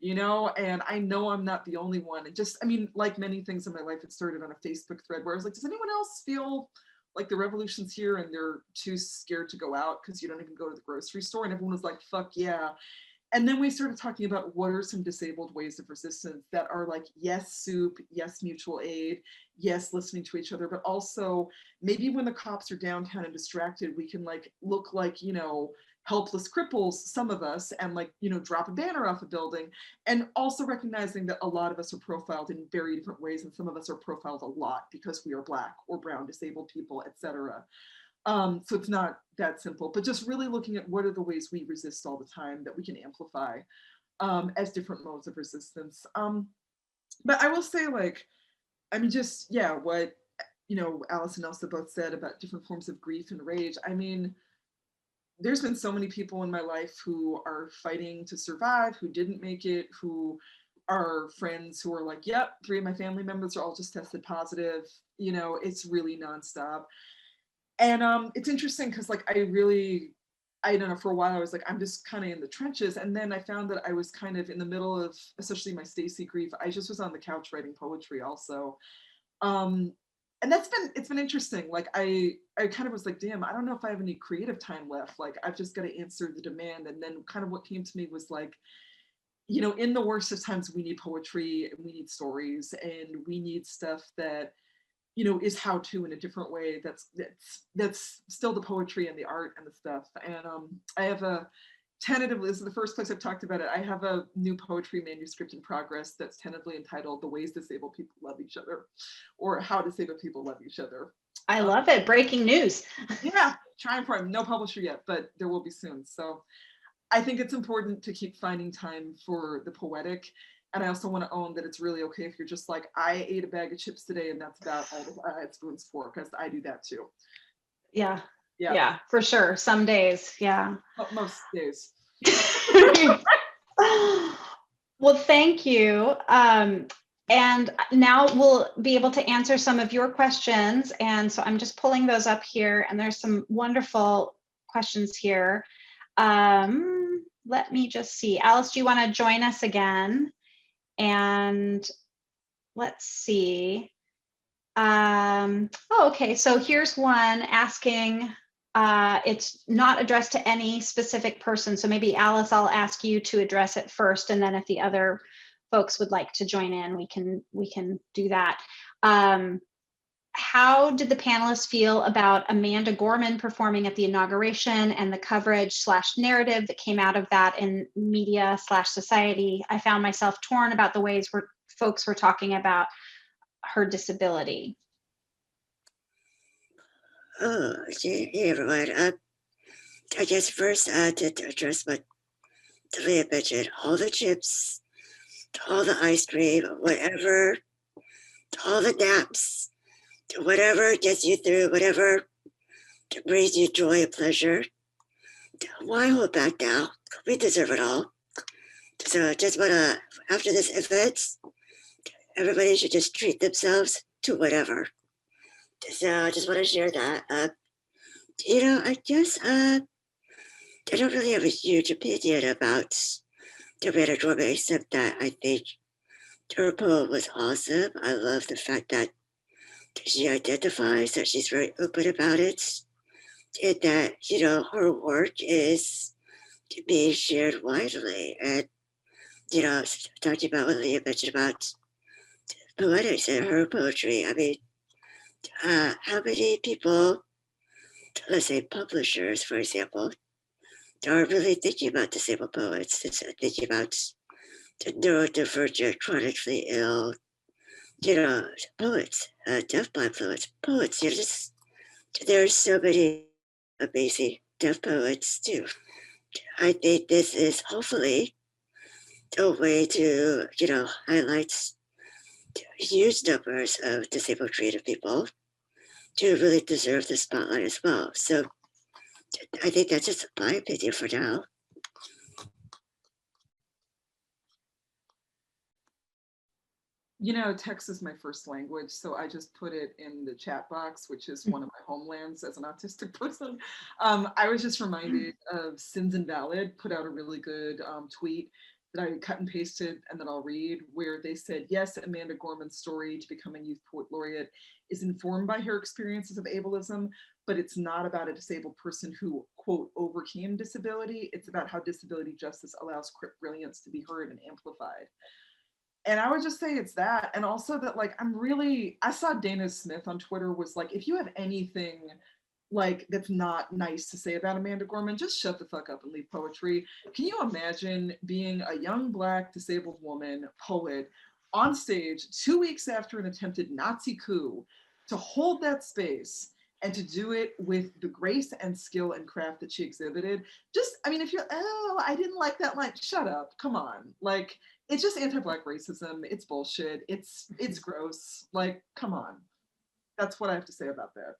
you know, and I know I'm not the only one. And just, I mean, like many things in my life, it started on a Facebook thread where I was like, does anyone else feel like the revolution's here and they're too scared to go out because you don't even go to the grocery store? And everyone was like, fuck yeah. And then we started talking about what are some disabled ways of resistance that are like, yes, soup, yes, mutual aid, yes, listening to each other, but also maybe when the cops are downtown and distracted, we can like look like, you know, helpless cripples, some of us, and like, you know, drop a banner off a building. And also recognizing that a lot of us are profiled in very different ways, and some of us are profiled a lot because we are Black or brown, disabled people, etc. So it's not that simple, but just really looking at what are the ways we resist all the time that we can amplify as different modes of resistance. But I will say, like, I mean, just, yeah, what, you know, Alice and Elsa both said about different forms of grief and rage. I mean, there's been so many people in my life who are fighting to survive, who didn't make it, who are friends who are like, yep, 3 of my family members are all just tested positive. You know, it's really nonstop. And it's interesting because like I don't know, for a while I was like, I'm just kind of in the trenches. And then I found that I was kind of in the middle of, especially my Stacy grief, I just was on the couch writing poetry also. And it's been interesting. Like I kind of was like, damn, I don't know if I have any creative time left. Like I've just got to answer the demand. And then kind of what came to me was like, you know, in the worst of times, we need poetry and we need stories and we need stuff that, you know, is how to in a different way. That's still the poetry and the art and the stuff. And I have a tentatively, this is the first place I've talked about it. I have a new poetry manuscript in progress that's tentatively entitled "The Ways Disabled People Love Each Other," or "How Disabled People Love Each Other." I love it. Breaking news. Yeah, trying for it. No publisher yet, but there will be soon. So I think it's important to keep finding time for the poetic. And I also want to own that it's really okay if you're just like, I ate a bag of chips today and that's about all I had spoons for, because I do that too. Yeah. Yeah, for sure. Some days. Yeah. Most days. Well, thank you. And now we'll be able to answer some of your questions. And so I'm just pulling those up here, and there's some wonderful questions here. Let me just see. Alice, do you want to join us again? And let's see. Okay, so here's one asking, it's not addressed to any specific person. So maybe Alice, I'll ask you to address it first. And then if the other folks would like to join in, we can do that. How did the panelists feel about Amanda Gorman performing at the inauguration and the coverage / narrative that came out of that in media / society? I found myself torn about the ways where folks were talking about her disability. Oh, hey everyone. I guess first to address what Leah mentioned, all the chips, all the ice cream, whatever, all the naps, whatever gets you through, whatever brings you joy and pleasure, why hold back now? We deserve it all. So just want to, after this event, everybody should just treat themselves to whatever. So just want to share that. I guess I don't really have a huge opinion about the Amanda Gorman, except that I think her poem was awesome. I love the fact that she identifies, that she's very open about it, and that, her work is being shared widely. And, talking about what Leah mentioned about poetics and her poetry, I mean, how many people, let's say publishers, for example, are really thinking about disabled poets, thinking about the neurodivergent, chronically ill, poets, deafblind poets, just, there's so many amazing deaf poets too. I think this is hopefully a way to, highlight huge numbers of disabled creative people to really deserve the spotlight as well. So I think that's just my opinion for now. Text is my first language, so I just put it in the chat box, which is one of my homelands as an autistic person. I was just reminded of Sins Invalid put out a really good tweet that I cut and pasted and that I'll read, where they said, yes, Amanda Gorman's story to becoming Youth Poet Laureate is informed by her experiences of ableism, but it's not about a disabled person who, quote, overcame disability. It's about how disability justice allows brilliance to be heard and amplified. And I would just say it's that. And also that, I saw Dana Smith on Twitter was like, if you have anything that's not nice to say about Amanda Gorman, just shut the fuck up and leave poetry. Can you imagine being a young Black disabled woman poet on stage 2 weeks after an attempted Nazi coup to hold that space and to do it with the grace and skill and craft that she exhibited? If you're, I didn't like that line, shut up, come on. It's just anti-Black racism. It's bullshit. It's gross. Come on. That's what I have to say about that.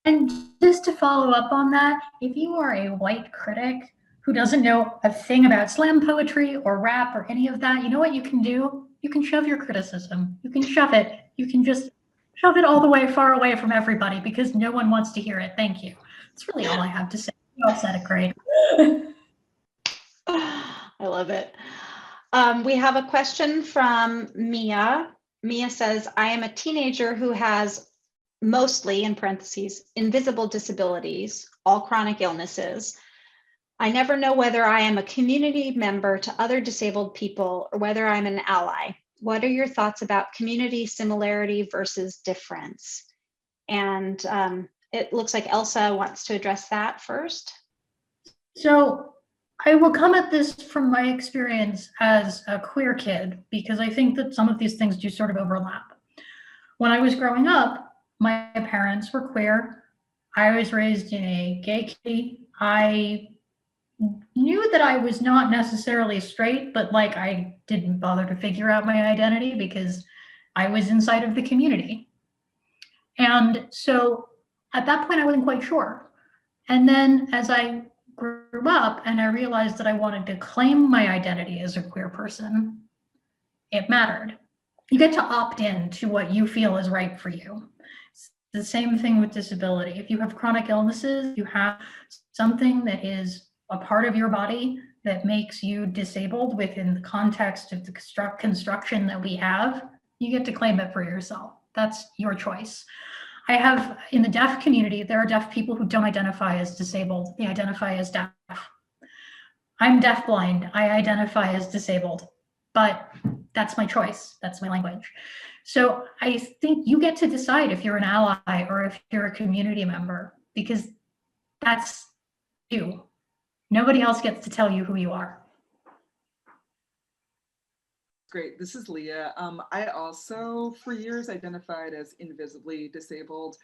And just to follow up on that, if you are a white critic who doesn't know a thing about slam poetry or rap or any of that, you know what you can do? You can shove your criticism. You can shove it. You can just shove it all the way far away from everybody because no one wants to hear it. Thank you. That's really all I have to say. You all said it great. I love it. We have a question from Mia. Mia says, I am a teenager who has mostly, in parentheses, invisible disabilities, all chronic illnesses. I never know whether I am a community member to other disabled people or whether I'm an ally. What are your thoughts about community similarity versus difference? And it looks like Elsa wants to address that first. So I will come at this from my experience as a queer kid, because I think that some of these things do sort of overlap. When I was growing up, my parents were queer. I was raised in a gay community. I knew that I was not necessarily straight, but I didn't bother to figure out my identity because I was inside of the community. And so at that point, I wasn't quite sure. And then as I grew up and I realized that I wanted to claim my identity as a queer person, it mattered. You get to opt in to what you feel is right for you. It's the same thing with disability. If you have chronic illnesses, you have something that is a part of your body that makes you disabled within the context of the construction that we have, you get to claim it for yourself. That's your choice. I have, in the deaf community, there are deaf people who don't identify as disabled. They identify as deaf. I'm deafblind. I identify as disabled, but that's my choice. That's my language. So I think you get to decide if you're an ally or if you're a community member, because that's you. Nobody else gets to tell you who you are. Great. This is Leah. I also, for years, identified as invisibly disabled.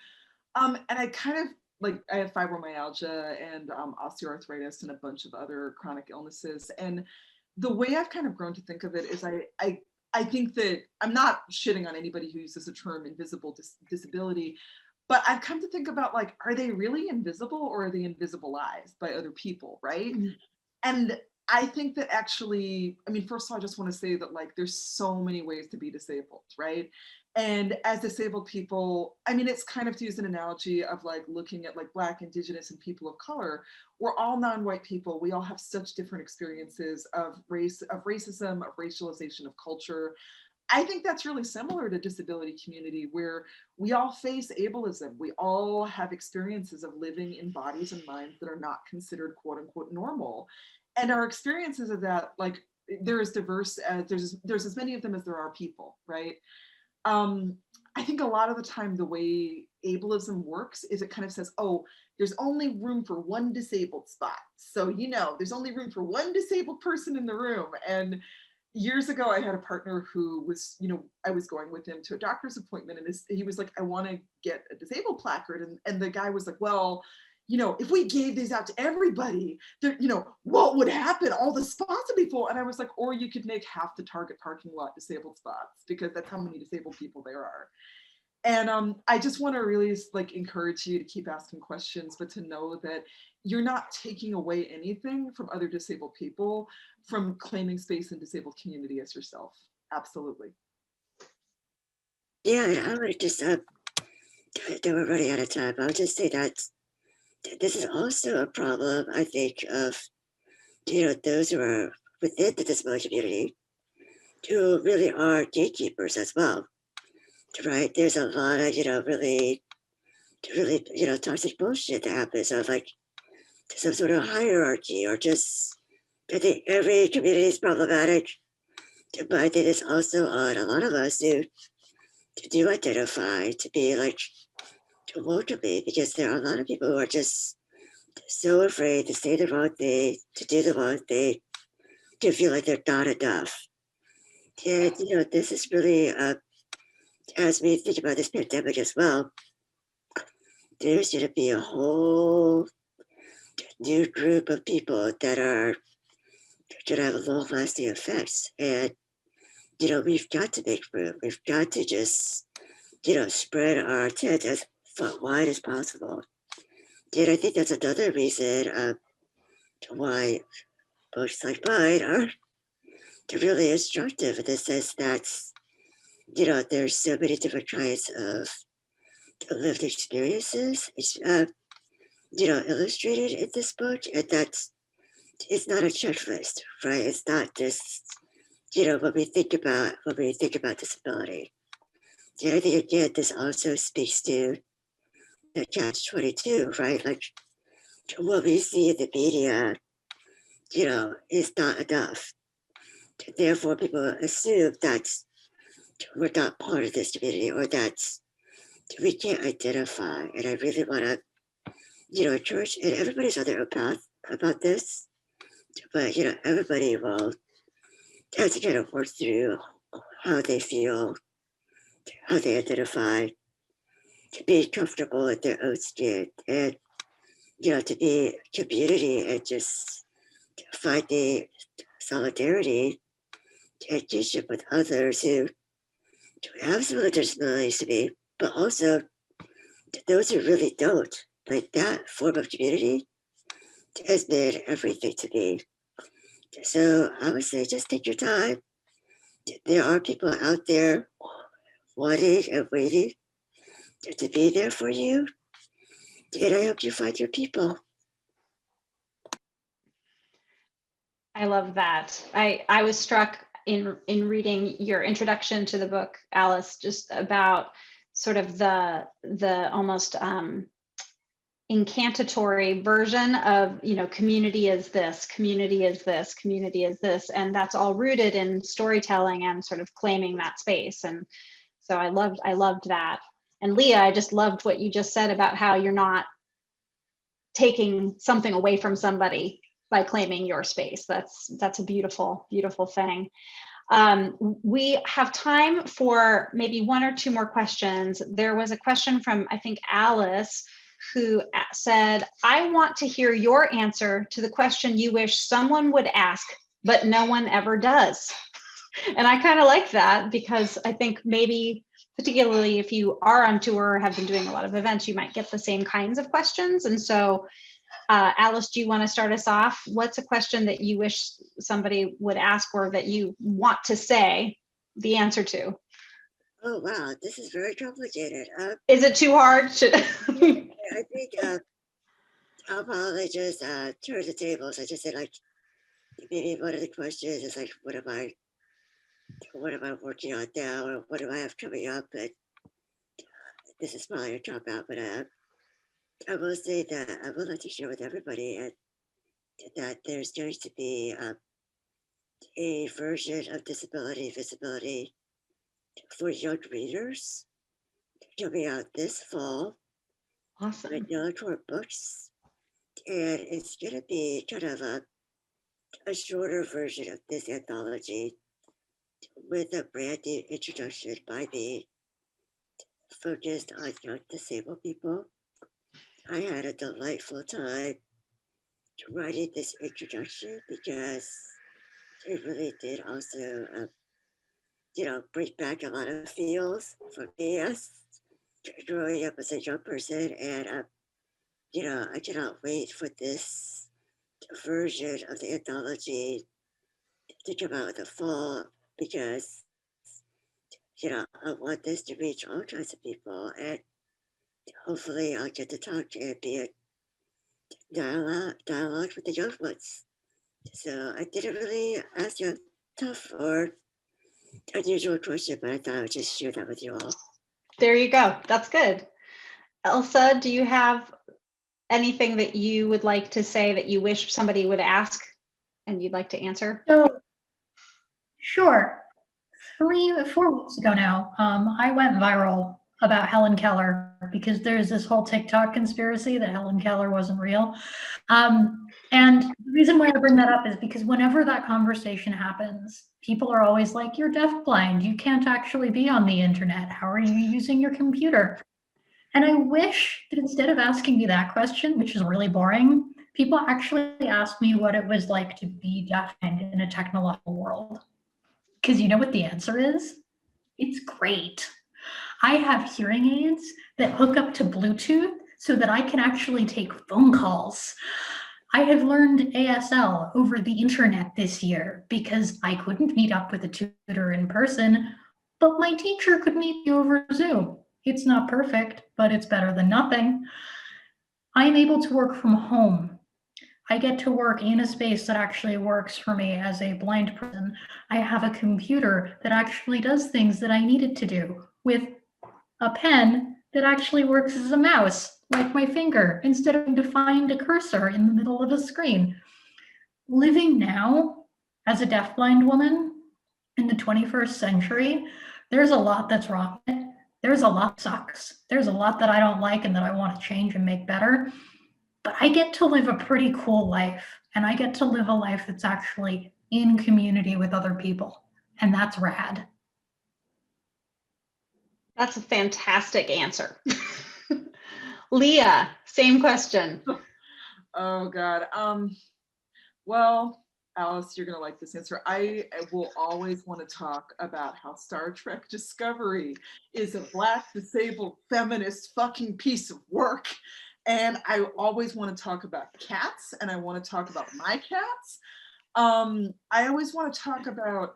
And I kind of, I have fibromyalgia and osteoarthritis and a bunch of other chronic illnesses. And the way I've kind of grown to think of it is I I think that I'm not shitting on anybody who uses the term invisible disability, but I've come to think about, like, are they really invisible, or are they invisibilized by other people, right? Mhm. And I think that actually, I mean, first of all, I just want to say that, like, there's so many ways to be disabled, right? And as disabled people, I mean, it's kind of, to use an analogy of like looking at like Black, Indigenous, and people of color, we're all non-white people. We all have such different experiences of race, of racism, of racialization, of culture. I think that's really similar to disability community, where we all face ableism. We all have experiences of living in bodies and minds that are not considered quote unquote normal. And our experiences of that, like, they're as diverse as, there's as many of them as there are people, right? I think a lot of the time the way ableism works is it kind of says, oh, there's only room for one disabled spot. So, you know, there's only room for one disabled person in the room. And years ago, I had a partner who was, you know, I was going with him to a doctor's appointment, and he was like, I want to get a disabled placard. And the guy was like, well, you know, if we gave these out to everybody, there, you know, what would happen? All the spots would be full. And I was like, or you could make half the Target parking lot disabled spots, because that's how many disabled people there are. And I just want to really like encourage you to keep asking questions, but to know that you're not taking away anything from other disabled people from claiming space in disabled community as yourself. Absolutely. Yeah, and I would just, that we're running out of time. I would just say that this is also a problem, I think, of, you know, those who are within the disability community who really are gatekeepers as well, right? There's a lot of, you know, really, you know, toxic bullshit that happens of like some sort of hierarchy, or just, I think every community is problematic, but I think it's also on a lot of us to do identify, to be like, to motivate, because there are a lot of people who are just so afraid to say the wrong thing, to do the wrong thing, to feel like they're not enough. And, you know, this is really, as we think about this pandemic as well, there's going to be a whole new group of people that are going to have long-lasting effects. And, you know, we've got to make room. We've got to just, you know, spread our tent as wide as possible. And I think that's another reason why books like mine are really instructive, in the sense that, you know, there's so many different kinds of lived experiences, you know, illustrated in this book, and that's, it's not a checklist, right? It's not just, you know, when we think about disability. And I think, again, this also speaks to the catch-22, right? Like, what we see in the media, you know, is not enough. Therefore, people assume that we're not part of this community, or that we can't identify. And I really want to, you know, encourage, and everybody's on their own path about this, but, you know, everybody will have to kind of work through how they feel, how they identify, to be comfortable in their own skin, and, you know, to be community, and just finding solidarity and kinship with others who have similar disabilities to me, but also those who really don't. Like, that form of community has been everything to me. So I would say, just take your time. There are people out there wanting and waiting to be there for you. And I hope you find your people. I love that. I was struck in reading your introduction to the book, Alice, just about sort of the almost incantatory version of, you know, community is this, community is this, community is this, and that's all rooted in storytelling and sort of claiming that space. And so I loved that. And Leah, I just loved what you just said about how you're not taking something away from somebody by claiming your space. That's a beautiful, beautiful thing. We have time for maybe one or two more questions. There was a question from, I think, Alice, who said, I want to hear your answer to the question you wish someone would ask, but no one ever does. And I kind of like that because I think maybe, particularly if you are on tour or have been doing a lot of events, you might get the same kinds of questions. And so, Alice, do you want to start us off? What's a question that you wish somebody would ask or that you want to say the answer to? Oh, wow, this is very complicated. Is it too hard? I think I'll probably just turn the tables. I just say, like, maybe one of the questions is like, what am I working on now, or what do I have coming up? But this is probably a drop out, but I will say that I would like to share with everybody that there's going to be a version of disability visibility for young readers coming out this fall with Awesome. young core books, and it's going to be kind of a shorter version of this anthology with a brand new introduction by me focused on young disabled people. I had a delightful time writing this introduction because it really did also, bring back a lot of feels for me as growing up as a young person. And, I cannot wait for this version of the anthology to come out in the fall because, I want this to reach all kinds of people. And hopefully I'll get to talk and be a dialogue with the young ones. So I didn't really ask you a tough or unusual question, but I thought I would just share that with you all. There you go. That's good. Elsa, do you have anything that you would like to say that you wish somebody would ask and you'd like to answer? So, sure. 4 weeks ago now, I went viral about Helen Keller because there's this whole TikTok conspiracy that Helen Keller wasn't real. And the reason why I bring that up is because whenever that conversation happens, people are always like, you're deafblind, you can't actually be on the internet. How are you using your computer? And I wish that instead of asking me that question, which is really boring, people actually asked me what it was like to be deafblind in a technological world. Because you know what the answer is? It's great. I have hearing aids that hook up to Bluetooth so that I can actually take phone calls. I have learned ASL over the internet this year because I couldn't meet up with a tutor in person, but my teacher could meet me over Zoom. It's not perfect, but it's better than nothing. I'm able to work from home. I get to work in a space that actually works for me as a blind person. I have a computer that actually does things that I needed to do with a pen that actually works as a mouse, like my finger, instead of having to find a cursor in the middle of a screen. Living now as a deafblind woman in the 21st century, there's a lot that's wrong with it. There's a lot that sucks. There's a lot that I don't like and that I want to change and make better. But I get to live a pretty cool life, and I get to live a life that's actually in community with other people, and that's rad. That's a fantastic answer. Leah, same question. Oh God. Well, Alice, you're gonna like this answer. I will always want to talk about how Star Trek Discovery is a Black, disabled, feminist fucking piece of work. And I always want to talk about cats, and I want to talk about my cats. I always want to talk about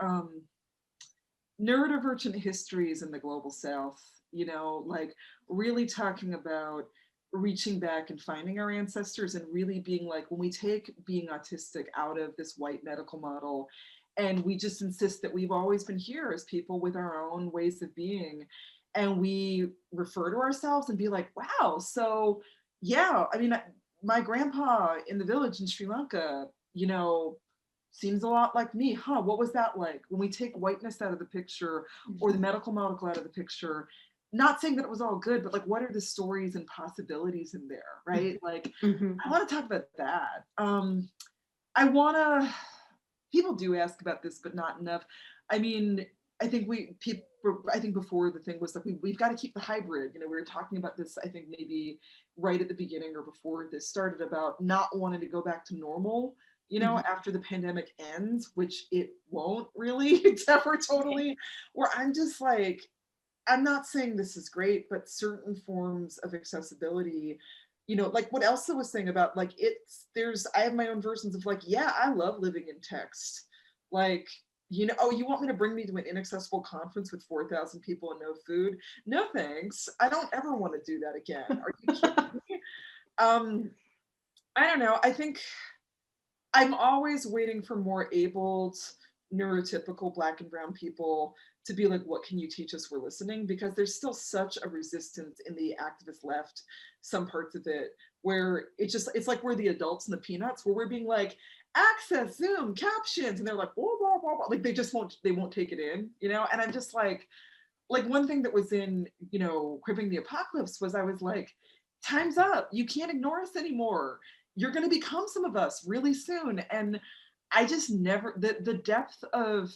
neurodivergent histories in the global South, like really talking about reaching back and finding our ancestors and really being like, when we take being autistic out of this white medical model and we just insist that we've always been here as people with our own ways of being, and we refer to ourselves and be like, wow, so yeah, I mean, my grandpa in the village in Sri Lanka, seems a lot like me. Huh, what was that like? When we take whiteness out of the picture or the medical model out of the picture, not saying that it was all good, but like, what are the stories and possibilities in there, right? Like, I want to talk about that. People do ask about this, but not enough. I mean, I think before the thing was like, we've got to keep the hybrid. We were talking about this, I think maybe right at the beginning or before this started, about not wanting to go back to normal you know, after the pandemic ends, which it won't really, except for totally, where I'm just like, I'm not saying this is great, but certain forms of accessibility, you know, like what Elsa was saying about like, I have my own versions of like, yeah, I love living in text. Like, you know, oh, you want me to bring me to an inaccessible conference with 4,000 people and no food? No, thanks. I don't ever want to do that again. Are you kidding me? I don't know. I think I'm always waiting for more abled, neurotypical Black and brown people to be like, what can you teach us? We're listening, because there's still such a resistance in the activist left, some parts of it, where it's like we're the adults in the Peanuts, where we're being like, access, Zoom, captions, and they're like, blah, blah, blah, blah. Like they won't take it in, you know? And I'm just like one thing that was in, you know, Cribbing the Apocalypse was I was like, time's up. You can't ignore us anymore. You're going to become some of us really soon. And I just never, the depth of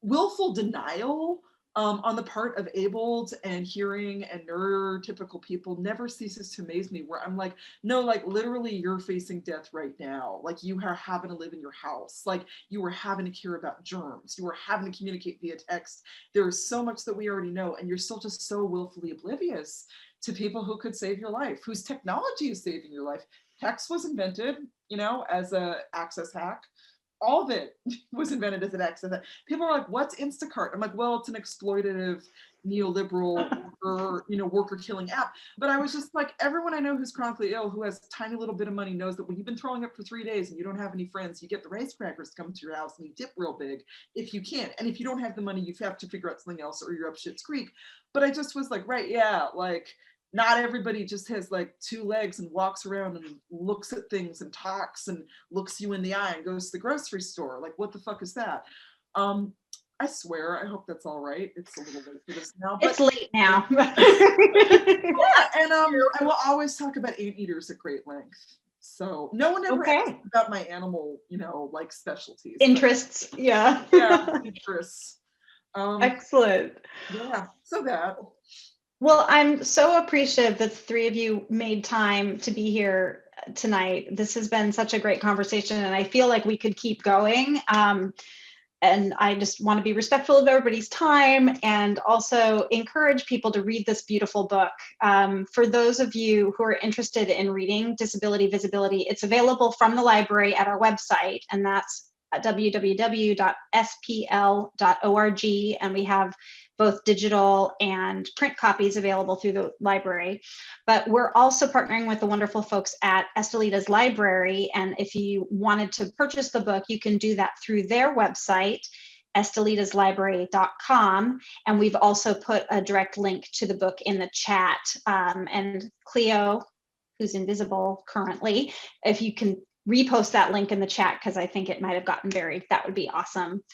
willful denial on the part of abled and hearing and neurotypical people never ceases to amaze me, where I'm like, no, like literally you're facing death right now. Like you are having to live in your house. Like you are having to care about germs. You are having to communicate via text. There is so much that we already know, and you're still just so willfully oblivious to people who could save your life, whose technology is saving your life. Text was invented, you know, as a access hack. All of it was invented as an access hack. People are like, what's Instacart? I'm like, well, it's an exploitative neoliberal worker killing app. But I was just like, everyone I know who's chronically ill, who has a tiny little bit of money, knows that when you've been throwing up for 3 days and you don't have any friends, you get the rice crackers to come to your house and you dip real big if you can. And if you don't have the money, you have to figure out something else or you're up shit's creek. But I just was like, right, yeah, like not everybody just has like 2 legs and walks around and looks at things and talks and looks you in the eye and goes to the grocery store. Like, what the fuck is that? I swear, I hope that's all right. It's a little late for this now. But, it's late now. yeah, and I will always talk about anteaters at great length. So no one ever asked about my animal, you know, like specialties. Interests, yeah. Yeah, interests. Excellent. Yeah, so that. Well, I'm so appreciative that the 3 of you made time to be here tonight. This has been such a great conversation, and I feel like we could keep going. And I just want to be respectful of everybody's time and also encourage people to read this beautiful book. For those of you who are interested in reading Disability Visibility, it's available from the library at our website, and that's at www.spl.org. And we have both digital and print copies available through the library. But we're also partnering with the wonderful folks at Estelita's Library. And if you wanted to purchase the book, you can do that through their website, estelitaslibrary.com. And we've also put a direct link to the book in the chat. And Cleo, who's invisible currently, if you can repost that link in the chat, because I think it might have gotten buried, that would be awesome.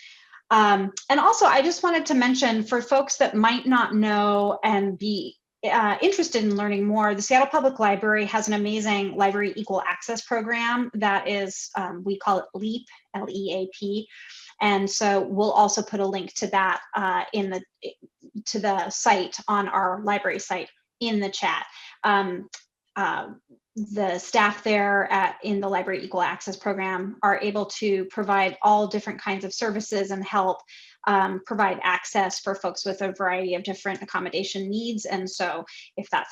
And also, I just wanted to mention, for folks that might not know and be interested in learning more, the Seattle Public Library has an amazing library equal access program that is, we call it LEAP, L-E-A-P. And so we'll also put a link to that to the site on our library site in the chat. The staff there in the Library Equal Access Program are able to provide all different kinds of services and help provide access for folks with a variety of different accommodation needs. And so if that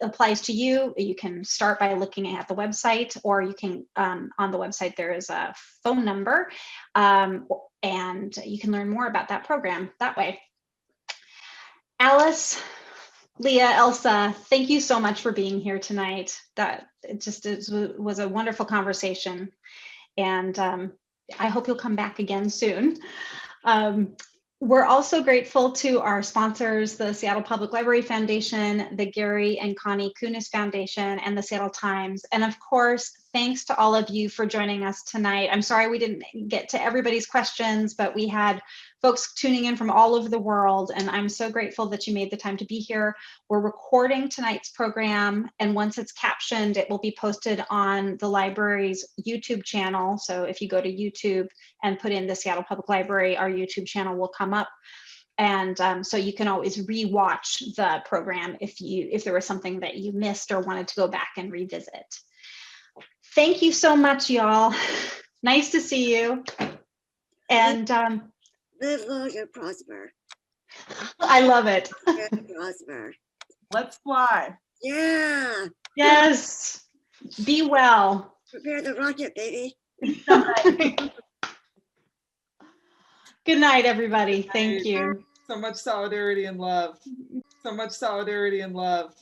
applies to you, you can start by looking at the website, or you can, on the website, there is a phone number, and you can learn more about that program that way. Alice, Leah, Elsa, thank you so much for being here tonight. It was a wonderful conversation, and I hope you'll come back again soon. We're also grateful to our sponsors, the Seattle Public Library Foundation, the Gary and Connie Kunis Foundation, and the Seattle Times. And of course, thanks to all of you for joining us tonight. I'm sorry we didn't get to everybody's questions, but we had folks tuning in from all over the world, and I'm so grateful that you made the time to be here. We're recording tonight's program, and once it's captioned, it will be posted on the library's YouTube channel. So if you go to YouTube and put in the Seattle Public Library, our YouTube channel will come up. And so you can always re-watch the program if there was something that you missed or wanted to go back and revisit. Thank you so much, y'all. Nice to see you. And Live long and prosper. I love it. And prosper. Let's fly. Yeah. Yes. Be well. Prepare the rocket, baby. Good night, everybody. Thank you. So much solidarity and love. So much solidarity and love.